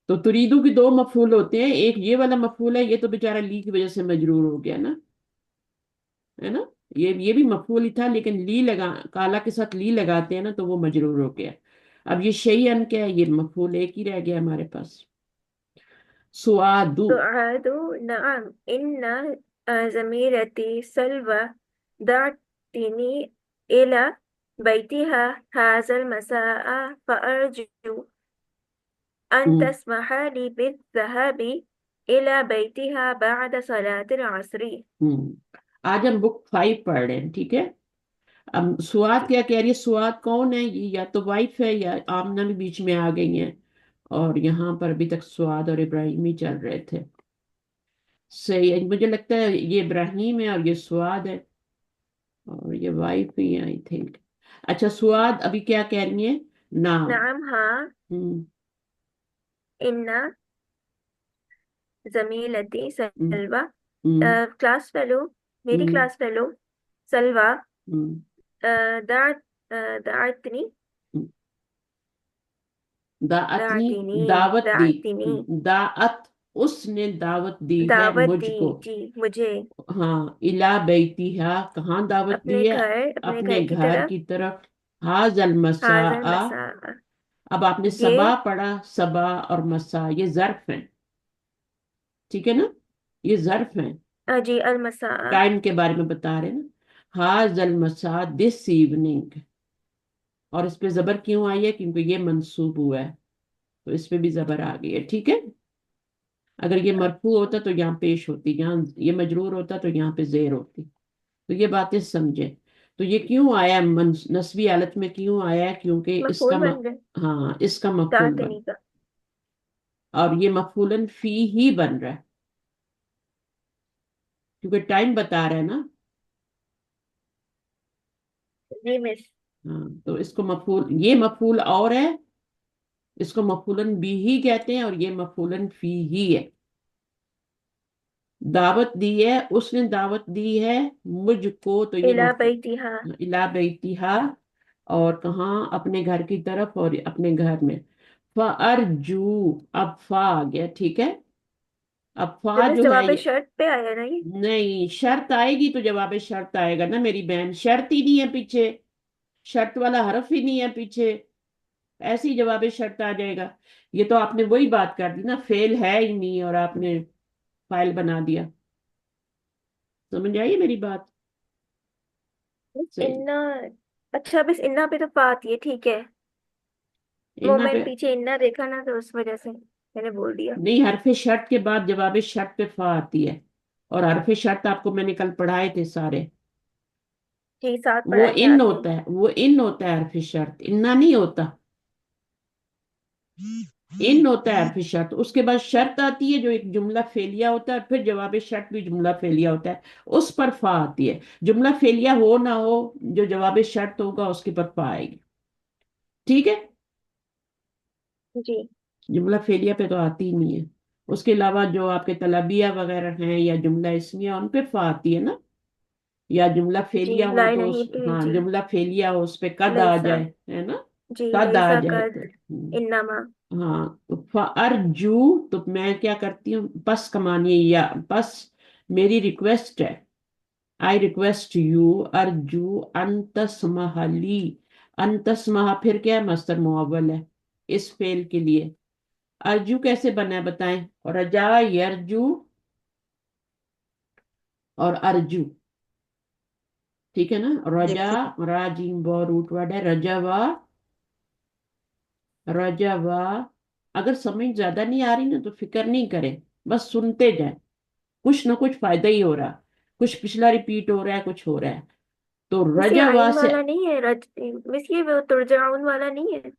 तो तुरीदू की दो मफूल होते हैं, एक ये वाला मफूल है, ये तो बेचारा ली की वजह से मजरूर हो गया ना, है ना, ये भी मफूल ही था, लेकिन ली लगा, काला के साथ ली लगाते हैं ना तो वो मजरूर हो गया। अब ये शैयन क्या है, ये मफूल एक ही रह गया हमारे पास, सुआदू। सुआदु नअम इन्न ज़मीरती सल्वा दअतनी इला बैतिहा हाज़ल मसाआ फअरजू अन हम्म तस्मह ली बिज़्ज़हाबी इला बैतिहा बअद सलातिल अस्री। आज हम बुक 5 पढ़ रहे हैं, ठीक है। अब सुआद क्या कह रही है, सुआद कौन है, ये या तो वाइफ है या आमना भी बीच में आ गई है, और यहाँ पर अभी तक सुआद और इब्राहिम ही चल रहे थे, सही है, मुझे लगता है ये इब्राहिम है और ये सुआद है, और ये वाइफ ही है आई थिंक। अच्छा, सुआद अभी क्या कह रही है, नाम। नअम हाँ हम्म इन्ना ज़मीलती हम्म सल्वा हम्म क्लास फेलो, मेरी हम्म क्लास फेलो सल्वा हम्म, दात दातनी हम्म। दाअतनी, दातिनी दावत दी, दातिनी दाअत, उसने दावत दी है दावत दी मुझको, जी मुझे हाँ, इला बैतिहा, कहाँ दावत दी है, अपने अपने घर की घर तरफ की तरफ, हाजल मसा, हाजर मसा अब आपने ये सबा पढ़ा, सबा और मसा ये जर्फ है, ठीक है ना, ये जर्फ है, जी अल मसा टाइम के बारे में बता रहे हैं ना, हाजल मसा दिस इवनिंग, और इस पे जबर क्यों आई है, क्योंकि ये मंसूब हुआ है, तो इस पे भी जबर आ गई है, ठीक है। अगर ये मरफू होता तो यहाँ पेश होती, यहाँ ये मजरूर होता तो यहाँ पे जेर होती, तो ये बातें समझे। तो ये क्यों आया, नस्बी हालत में क्यों आया है, क्योंकि मफूल बन गए हाँ, इसका मफूल बन, दातनी का। और ये मफूलन फी ही बन रहा है, क्योंकि टाइम बता रहा है ना। जी मिस। हाँ, तो इसको मफूल, ये मफूल और है, इसको मफूलन बी ही कहते हैं, और ये मफूलन फी ही है। दावत दी है, उसने दावत दी है मुझको, तो ये इला बैतिहा इला बैतिहा, और कहाँ, अपने घर की तरफ, और अपने घर में, फअरजू, अब फा आ गया, ठीक है, अब तो फा मिस जो है जवाब शर्त पे आया ना ये। नहीं, शर्त आएगी तो जवाब शर्त आएगा ना मेरी बहन, शर्त ही नहीं है पीछे, शर्त वाला हरफ ही नहीं है पीछे, ऐसे ही जवाब शर्त आ जाएगा। ये तो आपने वही बात कर दी ना, फेल है ही नहीं और आपने फाइल बना दिया, समझ आई मेरी बात। बस सही। इन्ना। अच्छा, बस इन्ना पे तो पा आती है, ठीक है। वो इन्ना मैंने पे पीछे इन्ना देखा ना, तो उस वजह से मैंने बोल दिया। नहीं, हरफ शर्त के बाद जवाब शर्त पे फा आती है। और हरफ शर्त आपको मैंने कल पढ़ाए थे सारे। जी, साथ वो पढ़ाए थे इन आपने। होता है, वो इन होता है हरफ शर्त, इन्ना नहीं होता। इन होता है हरफ शर्त, उसके बाद शर्त आती है जो एक जुमला फेलिया होता है, और फिर जवाब शर्त भी जुमला फेलिया होता है, उस पर फा आती है। जुमला फेलिया हो ना हो, जो जवाब शर्त होगा उसके पर फा आएगी। ठीक है। जी। जुमला फेलिया पे तो आती ही नहीं है। उसके अलावा जो आपके तलबिया वगैरह हैं या जुमला इसमिया, उन पे फा आती है ना। या जुमला जी, फेलिया हो लाई तो नहीं उस, थी हाँ, जी। जुमला फेलिया हो उस पे कद आ लईसा। जाए, है ना। जी, कद आ लईसा जाए कद। तो इन्नमा। हाँ, तो फअरजू, तो मैं क्या करती हूँ, बस कमानी, या बस मेरी रिक्वेस्ट है। आई रिक्वेस्ट यू, अर्जू अंतस्महली। अंतस्मह फिर क्या है, मस्तर मुअव्वल है इस फेल के लिए। अर्जू कैसे बना है बताएं। और रजा यरजू और अर्जू, ठीक है ना। रजा, देखिए, राजीम व रूट वर्ड है, रजवा, रजवा। अगर समझ ज्यादा नहीं आ रही ना तो फिक्र नहीं करें, बस सुनते जाएं। कुछ ना कुछ फायदा ही हो रहा, कुछ पिछला रिपीट हो रहा है, कुछ हो रहा है। तो मिस ये रजवा आइन से, वाला नहीं है, मिस ये वो तुरजाउन वाला नहीं है।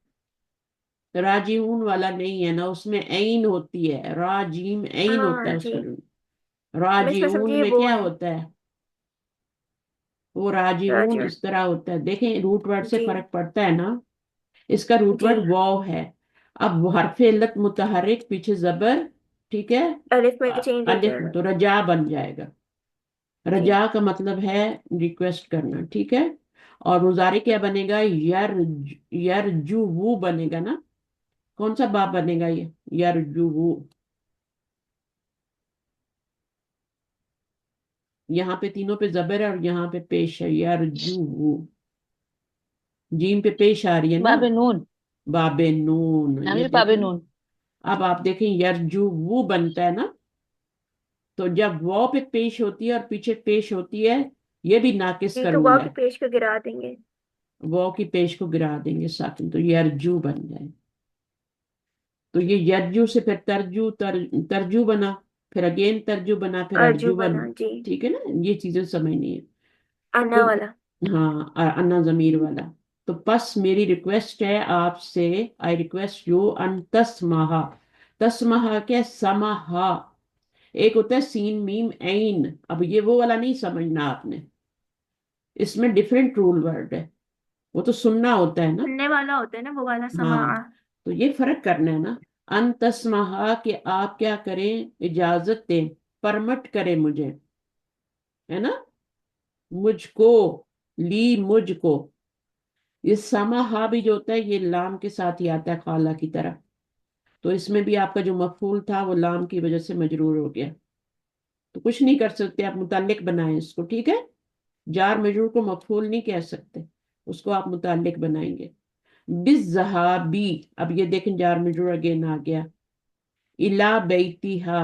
राजीऊन वाला नहीं है ना, उसमें ऐन होती है, राजीम ऐन होता हाँ है जी। उसमें। मिस मैं राजीऊन समझी ये में वो क्या है। होता है, वो राजीऊन राजू। इस तरह होता है। देखें रूट वर्ड से जी। फर्क पड़ता है ना। इसका रूट जी। वर्ड वाव है। अब वो हरफ इल्लत मुतहर्रिक पीछे जबर, ठीक है। अलिफ में चेंज हो अलिफ जाएगा। तो रजा बन जाएगा। जी। रजा का मतलब है रिक्वेस्ट करना, ठीक है। और मुजारे क्या बनेगा, यरजुवु बनेगा ना। कौन सा बाप बनेगा ये, यरजुवु। यहाँ पे तीनों पे जबर है और यहाँ पे पेश है, यरजुवु। जीम पे पेश आ रही है ना, बाबे नून। बाबे नून, हाँ ये जी, बाबे देखें। नून। अब आप देखें यरजुवु बनता है ना। तो जब वो पे पेश होती है और पीछे पेश होती है, ये भी नाकिस जी, का तो रूल वाव है। की पेश को गिरा देंगे। वो की पेश को गिरा देंगे साकिन, तो यरजू बन जाए। तो ये यरजू से फिर तरजू, तरजू बना, फिर अगेन तरजू बना, फिर अर्जू अर्जू बना। बना जी। ठीक है ना, ये चीजें समझनी है। अना तो वाला। हाँ, अन्ना जमीर वाला। तो बस मेरी रिक्वेस्ट है आपसे, आई रिक्वेस्ट यू अन तस्महा। तस्महा क्या, समहा। एक होता है सीन मीम ऐन, अब ये वो वाला नहीं समझना आपने, इसमें डिफरेंट रूल वर्ड है। वो तो सुनना होता है ना। सुनने वाला होता है ना, वो वाला समा। हाँ, तो ये फर्क करना है ना। अन तस्महा कि आप क्या करें, इजाजत दें, परमिट करें मुझे, है ना, मुझको, ली मुझको। ये समाहा भी जो होता है ये लाम के साथ ही आता है, खाला की तरह। तो इसमें भी आपका जो मफूल था वो लाम की वजह से मजरूर हो गया। तो कुछ नहीं कर सकते, आप मुताल्लिक बनाएं इसको, ठीक है। जार मजरूर को मफूल नहीं कह सकते, उसको आप मुताल्लिक बनाएंगे। बिज़हाबी, अब ये देखें जार मजरूर अगेन आ गया। इला बैतिहा,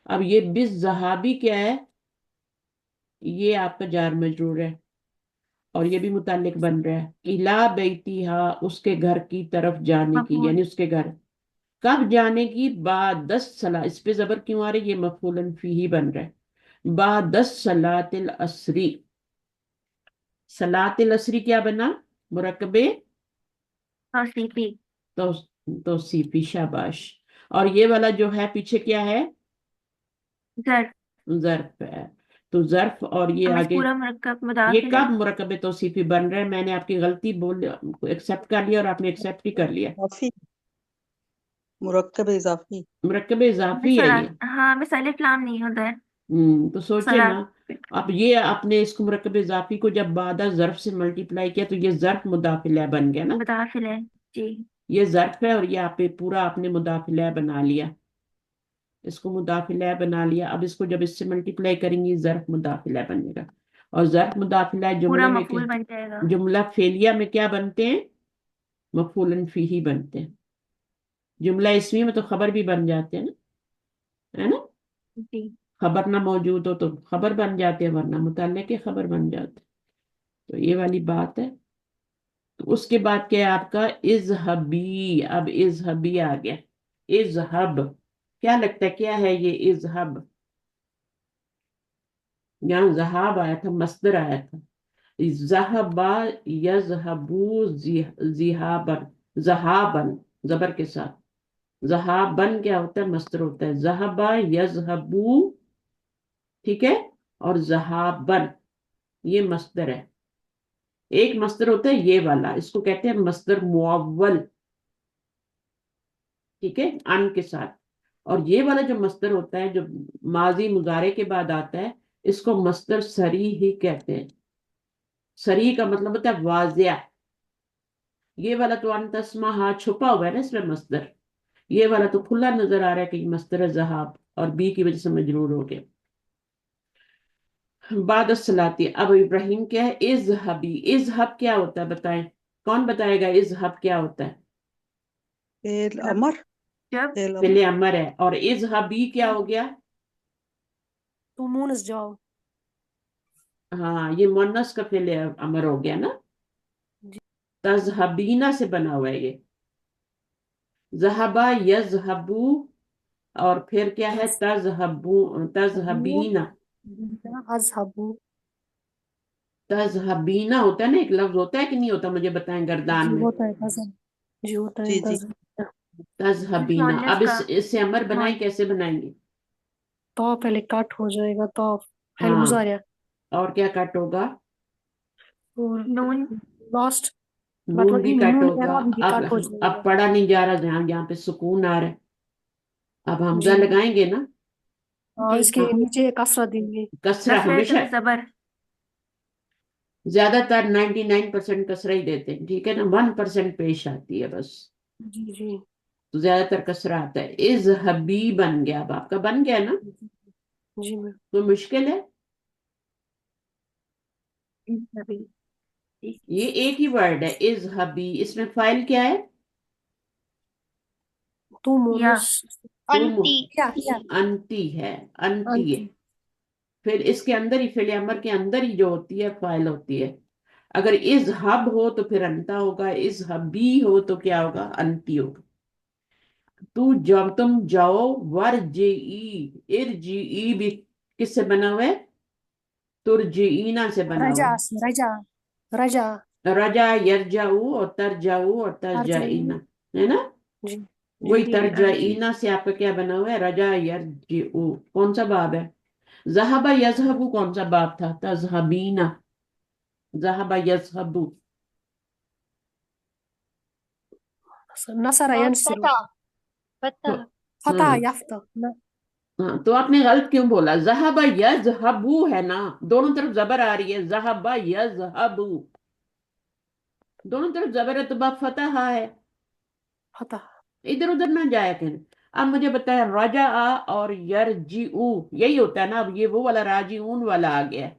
अब ये बिज़हाबी क्या है, ये आपका जार मजरूर है और ये भी मुताल्लिक बन रहा है। इला बैतिहा, उसके घर की तरफ जाने की, मफहूम। यानी उसके घर। कब जाने की, बाद 10 सला, इस पे जबर क्यों आ रही है, ये मफूलन फी ही बन रहा है। बाद 10 सलातिल असरी। सलातिल असरी क्या बना, मुरकबे हाँ, सीपी। तो तौसीफी, शाबाश। और ये वाला जो है पीछे क्या है, जर। जर्फ है। तो जर्फ और ये अब इस आगे, पूरा मुरक्कब ये मुदाखिल है। कब मुरकबे तौसीफी बन रहे हैं, मैंने आपकी गलती बोल एक्सेप्ट कर लिया और आपने एक्सेप्ट ही कर लिया। इजाफी, मुरक्कब इजाफी। मुरकबे मैं इजाफी है सला। ये। हाँ, मैं अलिफ लाम नहीं उधर। तो सोचे ना। सलात। अब ये आपने इसको मुरकब इजाफी को जब बादा जर्फ से मल्टीप्लाई किया तो ये जर्फ मुदाफिला बन गया ना। मुदाखिल है। जी। ये जर्फ है और ये आप पूरा आपने मुदाफिला बना लिया, इसको मुदाफिला बना लिया। अब इसको जब इससे मल्टीप्लाई करेंगे जर्फ मुदाफिला बनेगा। और जर्फ मुदाफिला पूरा जुमले में क्या, मफूल बन जाएगा। जुमला फेलिया में क्या बनते हैं, मफूलन फी ही बनते हैं। जुमला इसमी में तो खबर भी बन जाते हैं ना, है ना। जी। खबर ना मौजूद हो तो खबर बन जाते हैं, वरना मुतल्लिक़ के खबर बन जाते हैं। تو یہ والی بات ہے. تو اس کے بعد کیا ہے آپ کا اذهبی. اب اذهبی آ گیا. اذهب کیا لگتا ہے کیا ہے یہ اذهب؟ یہاں ذہاب آیا تھا، مصدر آیا تھا. ذهب یذهبو ذهابا. ذهابا زبر کے ساتھ. ذهابن کیا ہوتا ہے؟ مصدر ہوتا ہے. ذهب یذهبو، ٹھیک ہے، اور ذهابن یہ مصدر ہے. ایک مصدر ہوتا ہے یہ والا، اس کو کہتے ہیں مصدر معول، ٹھیک ہے، ان کے ساتھ. اور یہ والا جو مصدر ہوتا ہے جو ماضی مضارع کے بعد آتا ہے، اس کو مصدر صریح ہی کہتے ہیں. صریح کا مطلب ہوتا ہے واضح. یہ والا تو ان تسمع چھپا ہوا ہے نا اس میں مصدر. یہ والا تو کھلا نظر آ رہا ہے کہ یہ مصدر ہے ذہاب، اور بی کی وجہ سے مجرور ہو گیا. بعد الصلاتی. اب ابراہیم کیا ہے؟ اذهبی. اذهب کیا ہوتا ہے بتائیں، کون بتائے گا اذهب کیا ہوتا ہے؟ فعل امر. جب فعل فعل امر. امر ہے. اور اذهبی کیا ہو گیا؟ تو مونس جاؤ. ہاں یہ مونس کا فعل امر ہو گیا نا. جی. تذهبینا سے بنا ہوا ہے یہ. ذهب یذهبو، اور پھر کیا ہے؟ تذهبینا. اذهبو. تذهبینا ہوتا ہے نا، ایک لفظ ہوتا ہے کہ نہیں ہوتا؟ مجھے بتائیں جی گردان میں. ہوتا ہے تذہب. جی ہوتا ہے جی جی. تذہب. تذهبینا. مؤنث اب کا اس سے امر بنائیں، مؤن- کیسے بنائیں گے؟ تو پہلے کٹ ہو جائے گا تو فعل ہاں، مضارع اور کیا کٹ ہوگا؟ اور نون لاسٹ نون مطلب بھی کٹ نون ہوگا. اعرابی بھی اب کٹ ہو جائے اب گا. پڑھا نہیں جا رہا جہاں یہاں پہ سکون آ رہا ہے. اب حمزہ جی لگائیں گے نا. ہاں جی اس کے ہاں، نیچے کسرہ دیں گے. کسرہ کسرہ ہمیشہ، تو میں زبر زیادہ تر 99% کسرہ ہی دیتے ہیں، ٹھیک ہے نا. 1% پیش آتی ہے بس، جی جی تو زیادہ تر کسرہ آتا ہے. اذهبی بن گیا. اب آپ کا بن گیا نا، جی میں تو مشکل ہے. ابھی یہ ایک ہی ورڈ ہے اذهبی. اس میں فائل کیا ہے؟ تو یا مونس تم. انتی کیا انتی ہے، انتی ہے. انتی. پھر اس کے اندر ہی فعل امر کے اندر ہی جو ہوتی ہے فائل ہوتی ہے. اگر اذهب ہو تو پھر انتا ہوگا، اذهبی ہو تو کیا ہوگا؟ انتی ہوگا. تو جب تم جاؤ، ورجعی. ارجعی بھی کس سے بنا ہوا ہے؟ ترجعینا سے بنا ہوا رجا ہے. سے رجا. رجا رجع یرجعو، اور ترجعو اور ارجعو. ترجعینا، ہے نا. جی وہی جی جی ارجی ترجعینا سے آپ کا کیا بنا ہوا ہے؟ رجع یرجعو. کون سا باب ہے؟ ذهب یذهب کون سا باب تھا؟ تذهبینا. ذهب یذهب. نصر اور ينصر. پتہ تو فتح ہاں یفتح. ہاں، تو آپ نے غلط کیوں بولا؟ ذهب یذهب ہے نا، دونوں طرف زبر آ رہی ہے. ذهب یذهب، دونوں طرف زبر ہے تو باب فتح ہے. فتح. ادھر ادھر نہ جایا کریں. اب مجھے بتایا رجع اور یرجعو یہی ہوتا ہے نا. اب یہ وہ والا راجعون والا آ گیا ہے.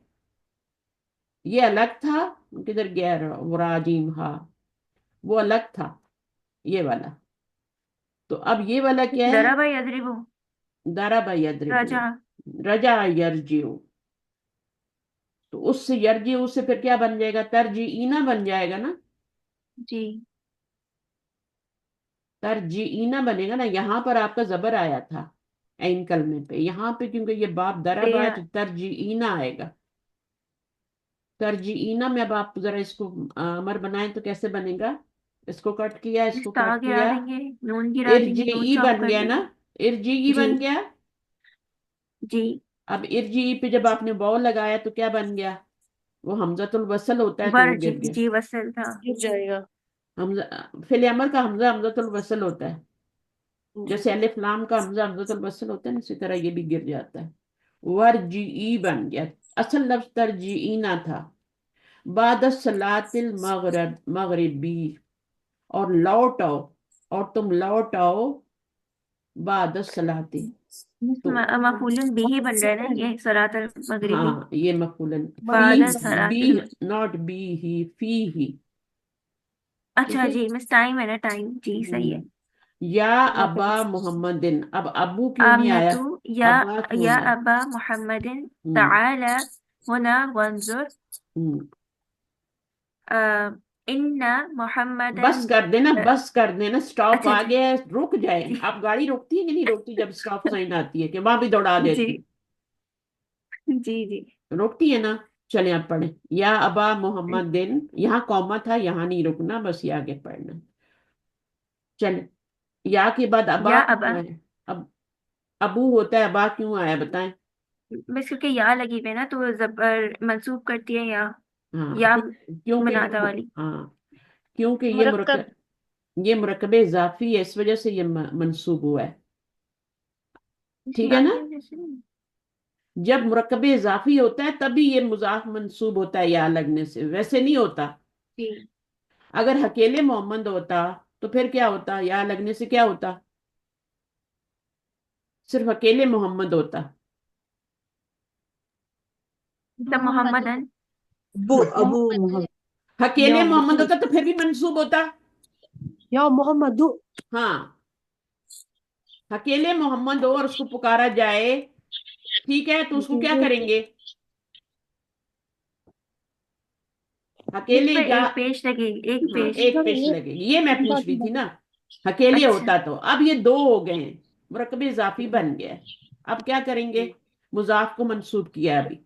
یہ الگ تھا، کدھر گیا راجیم؟ ہاں وہ الگ تھا یہ والا. تو اب یہ والا کیا ہے؟ ضرب یضرب ضرب یضرب. رجع رجع یرجع. تو اس سے یرجع سے پھر کیا بن جائے گا؟ ترجعینا بن جائے گا نا. جی ترجعینا بنے گا نا. یہاں پر آپ کا زبر آیا تھا عین کلمے پہ، یہاں پہ کیونکہ یہ باب ضرب بے آیا تو ترجعینا آئے گا. ترجعینا میں اب آپ ذرا اس کو امر بنائیں تو کیسے بنے گا؟ اس کو کٹ کیا، اس کو تا کٹ گرا کیا. دیں گے، نون گرا دیں گے، نون ارجعی چوک بن کر گیا دیں نا. گے. ارجعی جی بن گیا. جی اب ارجعی پہ جب آپ نے واو لگایا تو کیا بن گیا؟ وہ حمزۃ الوصل ہوتا ہے تو وہ ورجی گر گیا. جی وصل تھا. گر جائے گا. حمزہ فعل امر کا حمزہ حمزۃ الوصل ہوتا ہے. جی جیسے الف لام کا حمزہ حمزۃ الوصل ہوتا ہے نا، اسی طرح یہ بھی گر جاتا ہے. ورجعی بن گیا. اصل لفظ ترجعینا تھا. بعد صلاۃ المغرب، مغربی. اور لوٹ آؤ، اور تم لوٹ آؤ بعد الصلاۃ. تو مفعول بھی ہی بن سے رہا ہے نا پہلے یہ صراط المغربی. ہاں یہ مفعول فی. بعد مغربی سے صراط بی ناٹ بی ہی، فی ہی. ٹھیک اچھا ہے. جی مس ٹائم ہے نا، ٹائم جی صحیح ہے. یا ابا پہلے. محمدن. اب ابو کیوں نہیں آیا؟ آمنتو یا ابا کیوں یا آیا؟ ابا محمد ہوں تعالی هنا وانظر. ہوں ان بس محمدن کر دینا، بس کر دینا، سٹاپ اچھا آ جی گیا ہے، رک جائے. جی آپ گاڑی روکتی ہے کہ نہیں روکتی جب سٹاپ سائن آتی ہے، کہ وہاں بھی دوڑا جی دیتی؟ جی جی روکتی ہے نا. چلیں آپ پڑھیں. یا ابا محمد دن، یہاں کوما تھا، یہاں نہیں رکنا، بس یہ آگے پڑھنا. چلیں. یا کے بعد ابا یا ابا، کیوں آیا؟ اب ابو ہوتا ہے، ابا کیوں آیا بتائیں. بس کیونکہ یا لگی ہوئی ہے نا تو وہ زبر منسوب کرتی ہے ہاں یا کیونکہ منادا والی. ہاں کیونکہ یہ مرکب. یہ مرکب اضافی ہے، اس وجہ سے یہ منسوب ہوا ہے. ٹھیک ہے یا نا. کی وجہ سے نہیں؟ جب مرکب اضافی ہوتا ہے تبھی یہ مضاف منصوب ہوتا ہے یا لگنے سے، ویسے نہیں ہوتا. جی اگر اکیلے محمد ہوتا تو پھر کیا ہوتا؟ یا لگنے سے کیا ہوتا؟ صرف اکیلے محمد ہوتا. تب محمدن. ابو محمد محمد. اکیلے یا محمد محمد ہوتا تو پھر بھی منصوب ہوتا. یا محمد. ہاں اکیلے محمد ہو اور اس کو پکارا جائے، ٹھیک ہے، تو اس کو کیا کریں گے؟ ایک اکیلے پر یا ایک پیش لگے گی، ایک ہاں پیش. ایک پیش لگے گی. یہ میں پوچھ رہی تھی نا. اکیلے اچھا ہوتا تو اب یہ دو ہو گئے ہیں، مرکب اضافی بن گیا ہے. اب کیا کریں گے؟ مضاف کو منصوب کیا ابھی،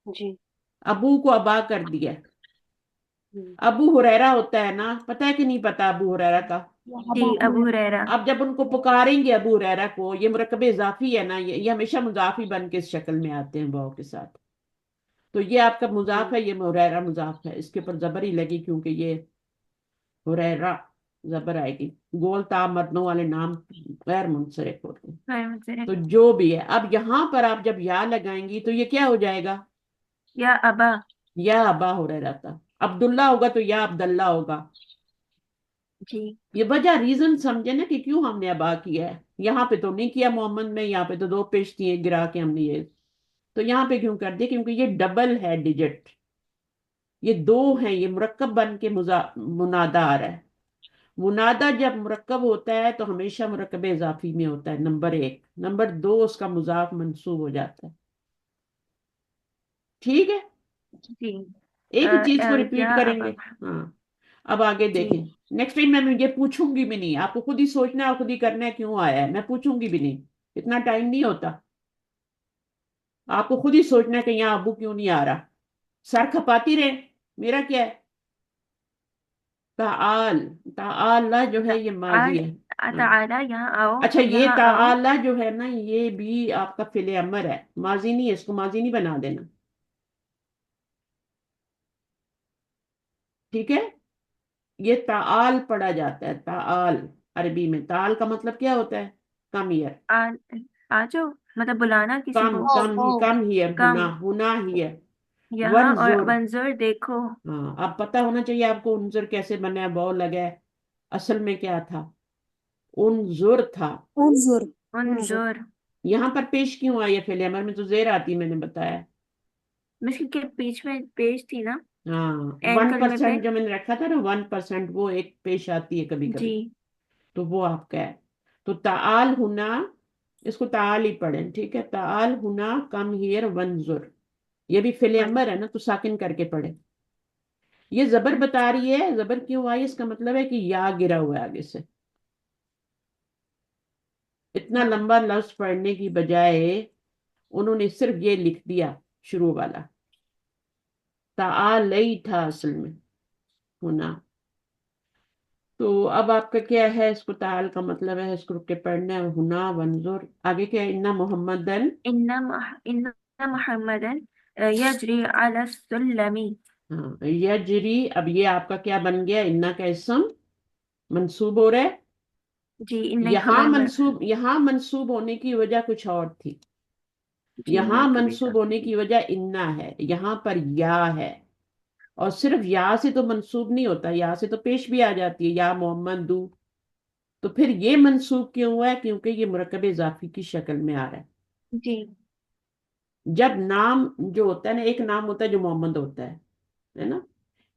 جی. ابو کو ابا کر دیا. ابو ہریرہ ہوتا ہے نا، پتہ ہے کہ نہیں پتا ابو ہریرہ کا؟ جی ابو ہریرہ. اب جب ان کو پکاریں گے ابو ہریرہ کو، یہ مرکب اضافی ہے نا، یہ ہمیشہ مضافی بن کے اس شکل میں آتے ہیں واو کے ساتھ. تو یہ آپ کا مضاف ہے، یہ ہریرہ مضاف ہے، اس کے اوپر زبر ہی لگی کیونکہ یہ ہریرہ زبر آئے گی. گول تا مردوں والے نام غیر منصرف ہوتے ہیں. تو جو بھی ہے، اب یہاں پر آپ جب یا لگائیں گی تو یہ کیا ہو جائے گا؟ یا ابا. یا ابا ہریرہ تھا. عبداللہ ہوگا تو یا عبداللہ ہوگا. جی یہ وجہ ریزن سمجھے نا کہ کیوں ہم نے ابا کیا ہے. یہاں پہ تو نہیں کیا محمد میں، یہاں پہ تو دو پیش تھی گرا کے ہم نے یہ، تو یہاں پہ کیوں کر دیا؟ کیونکہ یہ ڈبل ہے ڈیجٹ، یہ دو ہیں، یہ مرکب بن کے منادا آ رہا ہے. منادا جب مرکب ہوتا ہے تو ہمیشہ مرکب اضافی میں ہوتا ہے، نمبر ایک. نمبر دو، اس کا مضاف منصوب ہو جاتا ہے. ٹھیک ہے. جی ایک ہی چیز کو یا ریپیٹ کریں ابا. گے. ہاں اب آگے جی دیکھیں. نیکسٹ ٹائم میں مجھے پوچھوں گی بھی نہیں، آپ کو خود ہی سوچنا ہے اور خود ہی کرنا ہے کیوں آیا ہے. میں پوچھوں گی بھی نہیں، اتنا ٹائم نہیں ہوتا. آپ کو خود ہی سوچنا ہے کہ یہاں ابو کیوں نہیں آ رہا. سر کھپاتی رہے، میرا کیا ہے. تعال، تعالی جو ہے یہ ماضی ہے. ہاں. تعالی یہاں آؤ، اچھا یہ یہاں آؤ. تعالی جو ہے نا، یہ بھی آپ کا فعل امر ہے، ماضی نہیں ہے، اس کو ماضی نہیں بنا دینا. ٹھیک ہے. یہ تعال پڑھا جاتا ہے، تعال. عربی میں تعال کا مطلب کیا ہوتا ہے؟ Come here. آ آ جاؤ، مطلب بلانا کسی کم کو. کم ہی کم ہیئر، کم ہونا ہونا ہی ہے. یہاں، اور ونظر. منظور دیکھو. ہاں اب پتہ ہونا چاہیے آپ کو انظر کیسے بنا ہے، بو لگا ہے. اصل میں کیا تھا؟ انظر تھا. انظر. انظر. انظر. یہاں پر پیش کیوں آئی ہے؟ فعل امر میں تو زیر آتی، میں نے بتایا. مشکل کے بیچ میں پیش تھی نا، ہاں اینڈ کلمے پہ. 1% جو میں نے رکھا تھا نا، 1% وہ ایک پیش آتی ہے کبھی جی کبھی، تو وہ آپ کا ہے. تو تعال ہونا، اس کو تعال ہی پڑھیں، ٹھیک ہے. تعال ہونا کم ہیئر ونظر، یہ بھی فعل امر ہے نا تو ساکن کر کے پڑھے. یہ زبر بتا رہی ہے، زبر کیوں آئی؟ اس کا مطلب ہے کہ یا گرا ہوا ہے آگے سے. اتنا لمبا لفظ پڑھنے کی بجائے انہوں نے صرف یہ لکھ دیا شروع والا. تعالی تھا اصل میں ہونا. تو اب آپ کا کیا ہے؟ اس کو تعال کا مطلب ہے، اس کو رک کے پڑھنا ہے. ہونا ونظر. آگے کیا ہے؟ انا محمدن. ان محمدن یجری علی السلم. ہاں یجری. اب یہ آپ کا کیا بن گیا؟ انا کا اسم منصوب ہو رہا ہے. جی ان خبر میں. یہاں منصوب ہونے کی وجہ کچھ اور تھی. جی یہاں مرکب منصوب ہونے کی وجہ انا ہے، یہاں پر یا ہے. اور صرف یا سے تو منصوب نہیں ہوتا، یا سے تو پیش بھی آ جاتی ہے، یا محمد دو. تو پھر یہ منصوب کیوں ہوا ہے؟ کیونکہ یہ مرکب اضافی کی شکل میں آ رہا ہے. جی جب نام جو ہوتا ہے نا، ایک نام ہوتا ہے جو محمد ہوتا ہے نا.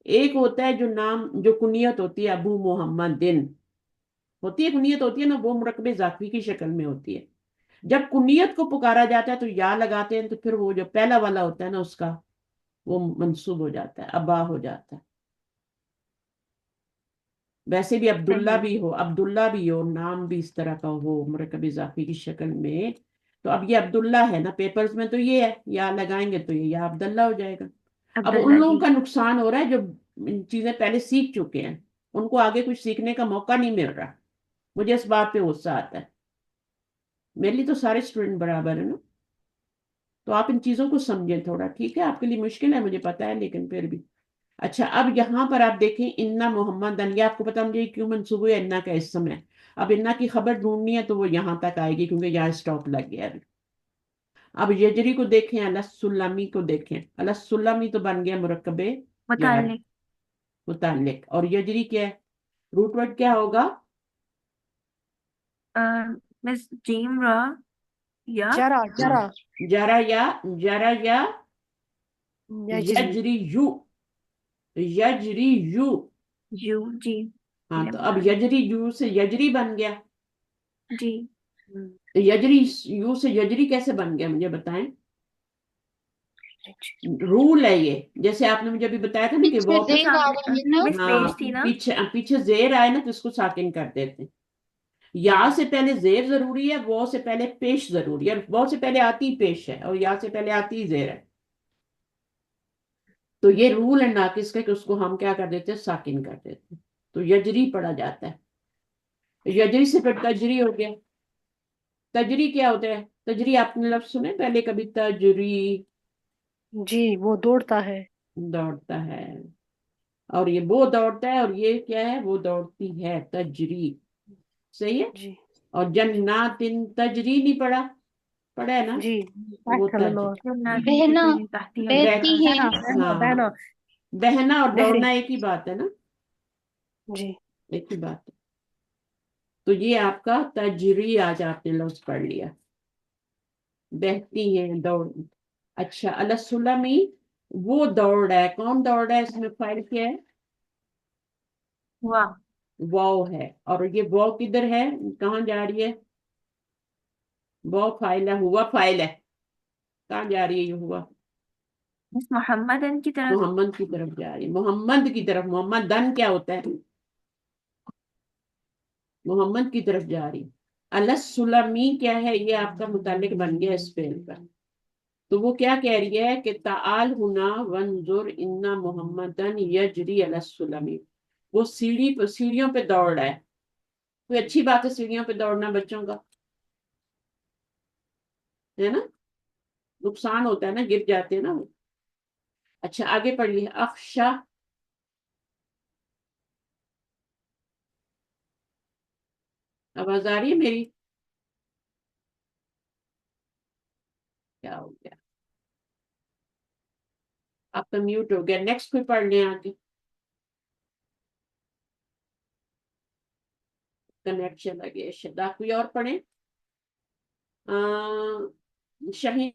ایک ہوتا ہے جو نام، جو کنیت ہوتی ہے، ابو محمد دن ہوتی ہے، کنیت ہوتی ہے نا، وہ مرکب اضافی کی شکل میں ہوتی ہے. جب کنیت کو پکارا جاتا ہے تو یا لگاتے ہیں، تو پھر وہ جو پہلا والا ہوتا ہے نا اس کا وہ منصوب ہو جاتا ہے، ابا ہو جاتا ہے. वैसे भी अब्दुल्ला भी हो, नाम भी इस तरह का हो मुरक्कब इजाफी की शक्ल में, तो अब ये अब्दुल्ला है ना, पेपर्स में तो ये है, या लगाएंगे तो ये या अब्दुल्ला हो जाएगा। अब उन अब्दुल्ला लोगों जी। का नुकसान हो रहा है जो इन चीजें पहले सीख चुके हैं, उनको आगे कुछ सीखने का मौका नहीं मिल रहा। मुझे इस बात पे गुस्सा आता है। मेरे लिए तो सारे स्टूडेंट बराबर है ना, तो आप इन चीजों को समझें थोड़ा, ठीक है? आपके लिए मुश्किल है मुझे पता है, लेकिन फिर भी। अच्छा, अब यहाँ पर आप देखें, इन्ना मोहम्मद, ये आपको पता मुझे क्यों मंसूब हुआ इन्ना का इस समय। अब इन्ना की खबर ढूंढनी है तो वो यहाँ तक आएगी, क्योंकि यहाँ स्टॉप लग गया अभी। अब यजरी को देखें, अलसुल्लामी को देखें। अलसुल्लामी तो बन गया मुरक्कबे जार, मुताल्लिक। मुताल्लिक। और यजरी क्या है? रूट वर्ड क्या होगा? मिस जीम रा या जरा जरा जरा या, जरा या यजरी यजरी यू, यजरी यू। यू जी। हाँ, जी तो अब मुताल्लिक। यजरी यू से यजरी बन गया। जी। तो यजरी यू से यजरी कैसे बन गया मुझे बताएं। रूल है ये, जैसे आपने मुझे अभी बताया था ना कि पीछे वो, तो जेर आ सामने रही है ना। मिस पेश हाँ, थी ना। पीछे पीछे जेर आए ना तो इसको साकिन कर देते हैं। या से पहले जेर जरूरी है, वो से पहले पेश जरूरी है, और वो से पहले आती पेश है, और या से पहले आती जेर है। तो ये रूल है नाकिस का कि उसको हम क्या कर देते हैं, साकिन कर देते हैं, तो यजरी पढ़ा जाता है। यजरी से फिर तजरी हो गया। तजरी क्या होता है? तजरी आपने लफ्ज सुने पहले कभी? तजरी, जी वो दौड़ता है। दौड़ता है। और ये वो दौड़ता है, और ये क्या है? वो दौड़ती है, तजरी। सही है। जी और जन्नातिन तजरी नहीं पढ़ा? पढ़ा है ना? जी वो तहत तज, अल-नौर। बहना, बह, बहती है। बहना बहना हाँ, बहना बहना और नहरी। दौड़ना एक ही बात है ना, जी एक ही बात है। तो ये आपका तजरी आज आपने लफ्ज पढ़ लिया, बहती है, दौड़। अच्छा, अलसुलमी, वो दौड़ रहा है। कौन दौड़ रहा है? इसमें फाइल क्या है? वाह। वाव है। और ये वाव किधर है, कहाँ जा रही है? वाव फाइल है, हुआ फाइल है, कहाँ जा रही है ये हुआ? मिस मोहम्मदन की तरफ। मोहम्मद की तरफ जा रही है, मोहम्मद की तरफ। मोहम्मद दन क्या होता है? मोहम्मद की तरफ जा रही। अलसुलमी क्या है? ये आपका मुतालिक बन गया इस फेल का। तो वो क्या कह रही है कि ताल हुना वंजुर इन्ना मोहम्मदन यजरी अलसुलमी। वो सीढ़ियों पे दौड़ रहा है। कोई अच्छी बात है सीढ़ियों पे दौड़ना बच्चों का, है ना? नुकसान होता है ना, गिर जाते हैं ना वो। अच्छा, आगे पढ़िए। अफशा, आवाज आ रही है मेरी? क्या हो गया? आपका म्यूट हो गया। नेक्स्ट कोई पढ़ लें आगे, कनेक्ट चला गया। शदा कोई और पढ़े। शाहीन